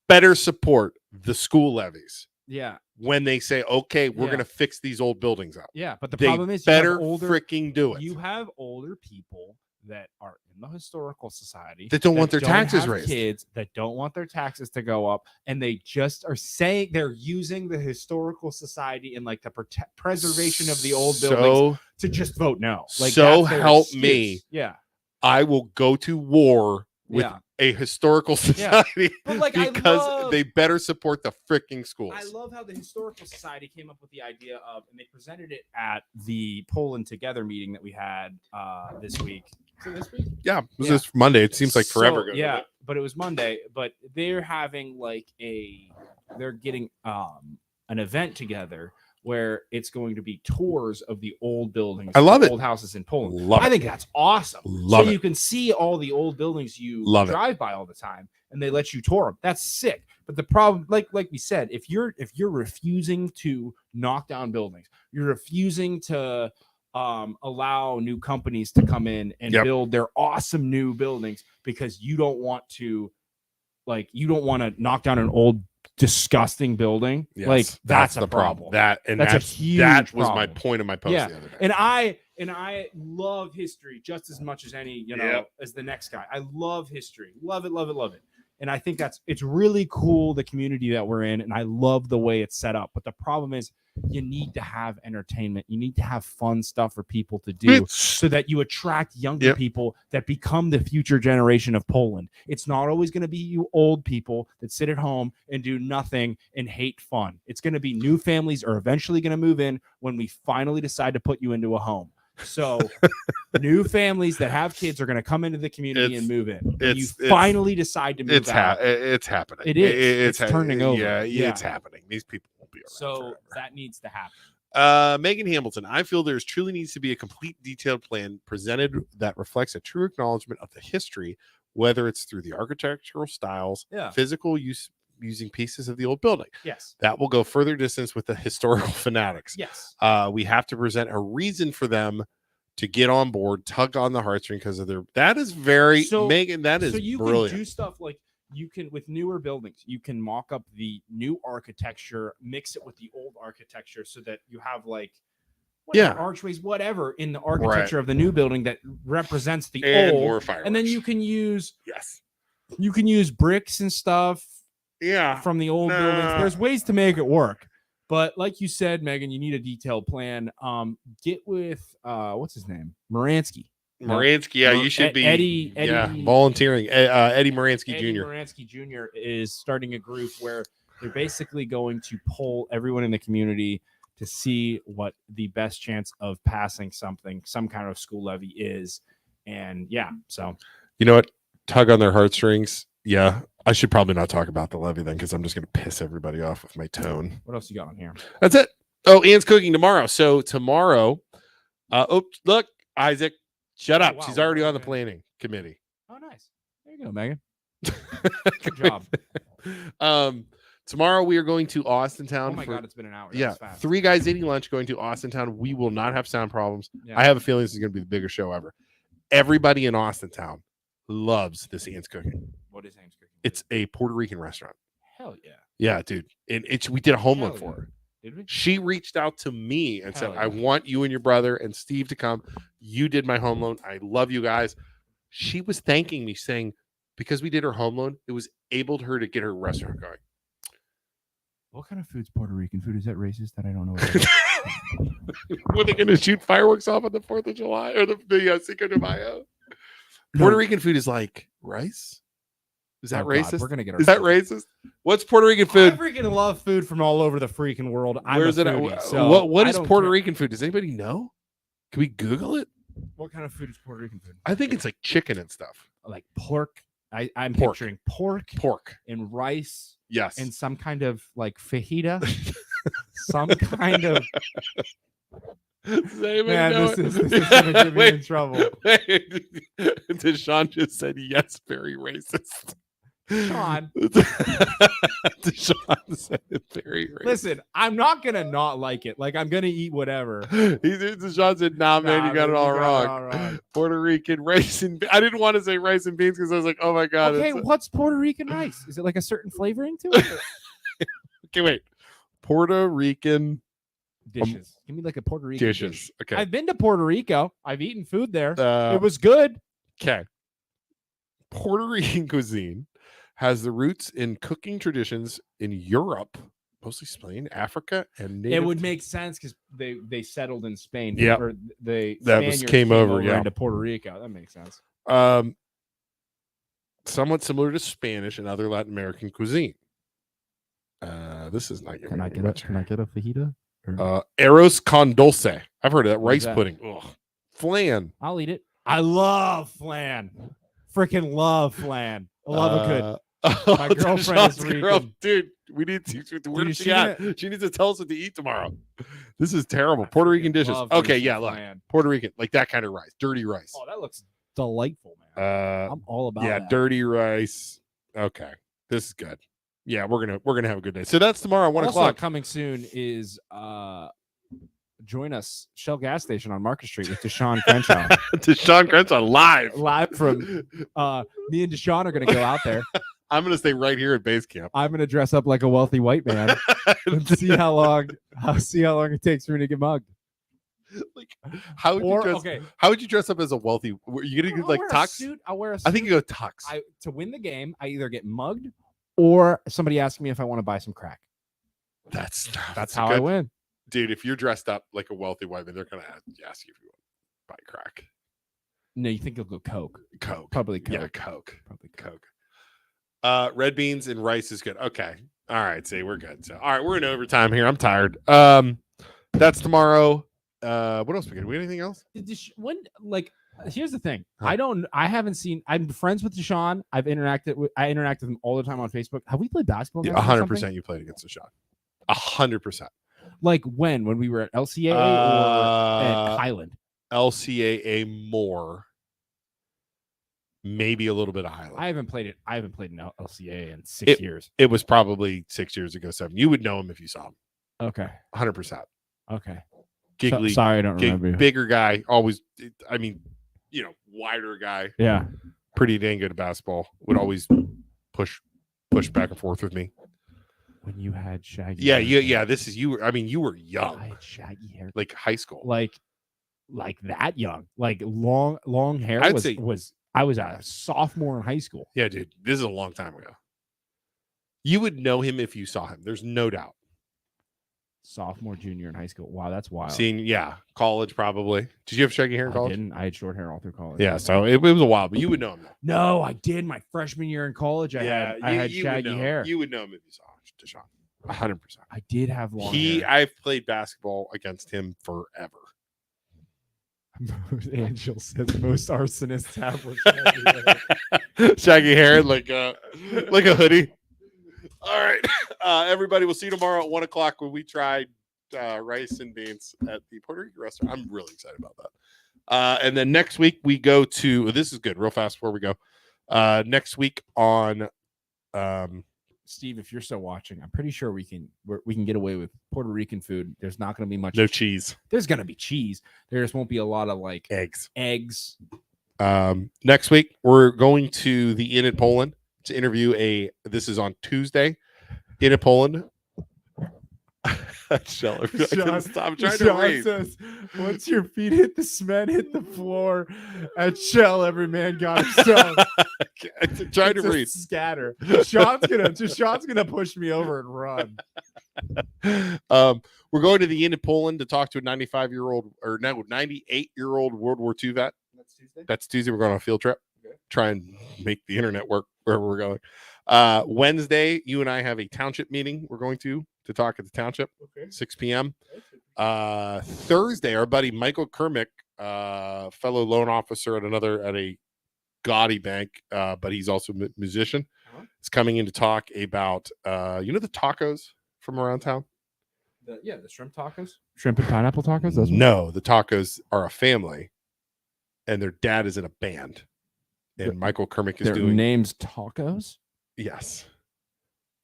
better support the school levies. Yeah. When they say, okay, we're going to fix these old buildings up. Yeah. But the problem is, better freaking do it. You have older people that are in the historical society that don't want their taxes raised, kids that don't want their taxes to go up, and they just are saying they're using the historical society and like the preservation of the old buildings to just vote no. Like, so help me. Yeah. I will go to war with a historical society but like, because they better support the freaking schools. I love how the historical society came up with the idea of, and they presented it at the Poland Together meeting that we had this week. So this week? Yeah, this is Monday. It seems like forever ago. Yeah, but it was Monday. But they're having like they're getting an event together where it's going to be tours of the old buildings. I love it. Old houses in Poland. I think that's awesome. Love so it. You can see all the old buildings you drive by all the time, and they let you tour them. That's sick. But the problem, like we said, if you're refusing to knock down buildings, you're refusing to allow new companies to come in and build their awesome new buildings because you don't want to knock down an old disgusting building. Like that's the problem. That's a huge that was my point of my post the other day. And I love history just as much as any, as the next guy. I love history. Love it, love it, love it. And I think it's really cool, the community that we're in, and I love the way it's set up. But the problem is you need to have entertainment. You need to have fun stuff for people to do so that you attract younger people that become the future generation of Poland. It's not always going to be you old people that sit at home and do nothing and hate fun. It's going to be new families are eventually going to move in when we finally decide to put you into a home. So new families that have kids are going to come into the community and move in. When you finally decide to move out. It's happening. It is. It's turning over. Yeah, it's happening. These people won't be around. So that needs to happen. Megan Hamilton, I feel there truly needs to be a complete detailed plan presented that reflects a true acknowledgement of the history, whether it's through the architectural styles, physical use, using pieces of the old building. Yes. That will go further distance with the historical fanatics. Yes. We have to present a reason for them to get on board, tug on the heartstring because of that is very Megan. That is you brilliant. Can do stuff like you can with newer buildings. You can mock up the new architecture, mix it with the old architecture, so that you have like archways, whatever in the architecture of the new building that represents the old. More fireworks. And then you can use You can use bricks and stuff. Yeah. From the old buildings. There's ways to make it work. But like you said, Megan, you need a detailed plan. Get with what's his name? Moransky. Yeah, you should be Eddie volunteering. Eddie Moransky Eddie Jr. Moransky Jr. is starting a group where they're basically going to poll everyone in the community to see what the best chance of passing some kind of school levy is. And yeah, so you know what? Tug on their heartstrings. Yeah. I should probably not talk about the levy then, because I'm just going to piss everybody off with my tone. What else you got on here? That's it. Oh, Anne's cooking tomorrow. So tomorrow, look, Isaac, shut up. Wow, she's already on the planning committee. Oh, nice. There you go, Megan. Good job. Tomorrow we are going to Austintown. Oh my God, it's been an hour. That Yeah, was fast. 3 guys eating lunch going to Austintown. We will not have sound problems. Yeah. I have a feeling this is going to be the biggest show ever. Everybody in Austintown loves this Anne's Cooking. What is Anne's Cooking? It's a Puerto Rican restaurant. Hell yeah. Yeah, dude. And we did a home loan Hell for yeah. her. Did we? She reached out to me and said, Hell I yeah. want you and your brother and Steve to come. You did my home loan. I love you guys. She was thanking me, saying, because we did her home loan, it was able to her to get her restaurant going. What kind of food's Puerto Rican food? Is that racist that I don't know what it is? Were they going to shoot fireworks off on the 4th of July or the Cinco de Mayo? Puerto Rican food is like rice. Is that racist? God, we're gonna get. Is that racist? What's Puerto Rican food? I freaking love food from all over the freaking world. Where's it? What is Puerto Rican food? Does anybody know? Can we Google it? What kind of food is Puerto Rican food? I think it's like chicken and stuff. Like pork. I'm Pork. picturing pork and rice. Yes. And some kind of like fajita. Some kind of. Man, this is gonna get me in trouble. Deshaun just said yes, very racist. Sean. Deshaun said it very racist. Listen, I'm not gonna not like it. Like I'm gonna eat whatever. Deshaun said, "Nah, man, you got it all wrong." Puerto Rican rice and I didn't want to say rice and beans because I was like, "Oh my God." Okay, what's Puerto Rican rice? Is it like a certain flavoring to it? Okay, wait. Puerto Rican dishes. Give me like a Puerto Rican dishes. dish. Okay. I've been to Puerto Rico. I've eaten food there. It It was good. Okay. Puerto Rican cuisine has the roots in cooking traditions in Europe, mostly Spain, Africa, and native. It would make sense because they settled in Spain. Yeah. Or the That Spaniards came over, yeah. into Puerto Rico. That makes sense. Somewhat similar to Spanish and other Latin American cuisine. This is not. Can I get a fajita? Arroz con dulce. I've heard of that. What is Rice that? pudding. Ugh. Flan. I'll eat it. I love flan. Freaking love flan. I love a good. My girlfriend is Rican. Dude, we need to. Where Dude, is she at? She needs to tell us what to eat tomorrow. This is terrible. Puerto Rican dishes. love Okay, me yeah, some look. flan. Puerto Rican, like that kind of rice, dirty rice. Oh, that looks delightful, man. I'm all about yeah, that. dirty rice. Okay, this is good. Yeah, we're gonna have a good day. So that's tomorrow, 1 Also o'clock. coming soon is join us Shell gas station on Market Street with Deshaun Crenshaw. Deshaun Crenshaw live from me and Deshaun are gonna go out there. I'm gonna stay right here at base camp. I'm gonna dress up like a wealthy white man and see how long it takes for me to get mugged. Like, how would you dress up as a wealthy? Were you gonna do like tux? I'll wear a suit. I think you go tux. To win the game, I either get mugged or somebody asks me if I want to buy some crack. That's how I win. Dude, if you're dressed up like a wealthy white man, they're gonna ask you if you want to buy crack. No, you think you'll go Coke? Probably Coke. Yeah, Coke. Probably Coke. Red beans and rice is good. Okay. All right, see, we're good. So, all right, we're in overtime here. I'm tired. That's tomorrow. What else we got? We got anything else? Here's the thing. I'm friends with Deshaun. I interact with him all the time on Facebook. Have we played basketball? 100% you played against Deshaun. 100%. Like when we were at LCA or at Highland? LCAA more. Maybe a little bit of Highland. I haven't played in LCA in 6 years. It was probably 6 years ago, 7. You would know him if you saw him. Okay. 100%. Okay. Giggly. Sorry, I don't remember. Bigger guy. Always, wider guy. Yeah. Pretty dang good at basketball. Would always push back and forth with me. When you had shaggy hair. Yeah. You were young. I had shaggy hair. Like high school. Like that young. Like long hair was I was a sophomore in high school. Yeah, dude, this is a long time ago. You would know him if you saw him. There's no doubt. Sophomore, junior in high school. Wow, that's wild. College probably. Did you have shaggy hair in college? I didn't. I had short hair all through college. Yeah, so it was a while, but you would know him. No, I did. My freshman year in college, I had shaggy hair. You would know him if you saw Deshaun. 100%. I did have long hair. I've played basketball against him forever. Angel says most arsonists have shaggy hair. Shaggy hair like a hoodie. All right, everybody. We'll see you tomorrow at 1:00 when we try rice and beans at the Puerto Rican restaurant. I'm really excited about that. And then next week we go to. This is good. Real fast before we go. Next week on. Steve, if you're still watching, I'm pretty sure we can get away with Puerto Rican food. There's not going to be much. No cheese. There's going to be cheese. There just won't be a lot of like eggs. Next week we're going to the Inn in Poland to interview this is on Tuesday. Inn in Poland. Shell, I'm trying to read. Says, once your feet hit the cement, hit the floor. At Shell, every man got himself. Trying to read. Scatter. Sean's gonna push me over and run. We're going to the Inn in Poland to talk to a 98-year-old World War II vet. That's Tuesday. We're going on a field trip. Okay. Try and make the internet work wherever we're going. Wednesday, you and I have a township meeting. We're going to talk at the township. Okay. 6 p.m. Thursday, our buddy Michael Kermick, fellow loan officer at a gaudy bank, but he's also a musician, is coming in to talk about the tacos from around town. The shrimp tacos, shrimp and pineapple tacos. No, the tacos are a family, and their dad is in a band, and Michael Kermick is doing names tacos. Yes,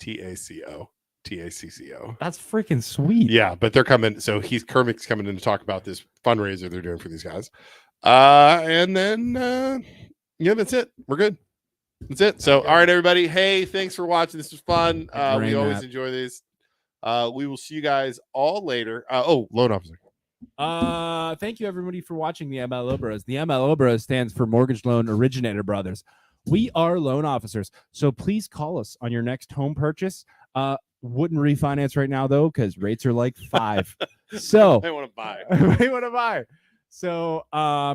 TACO. That's freaking sweet. Yeah, but they're coming. So Kermick's coming in to talk about this fundraiser they're doing for these guys. And then that's it. We're good. That's it. So all right, everybody. Hey, thanks for watching. This was fun. We always enjoy these. We will see you guys all later. Loan officer. Thank you everybody for watching the MLO Bros. The MLO Bros stands for Mortgage Loan Originator Brothers. We are loan officers, so please call us on your next home purchase. Wouldn't refinance right now though, because rates are like 5. So I want to buy. So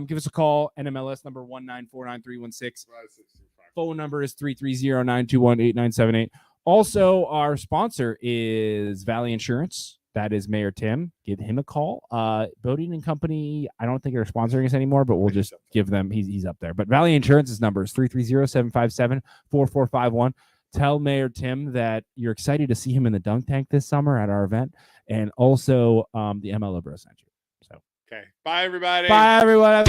give us a call. NMLS number 1949316. Phone number is 330-921-8978. Also, our sponsor is Valley Insurance. That is Mayor Tim. Give him a call. Bodine and Company, I don't think they're sponsoring us anymore, but we'll just give them, he's up there. But Valley Insurance's number is 330-757-4451. Tell Mayor Tim that you're excited to see him in the dunk tank this summer at our event. And also the MLO Bros sent you. So, okay. Bye, everybody. Bye, everyone.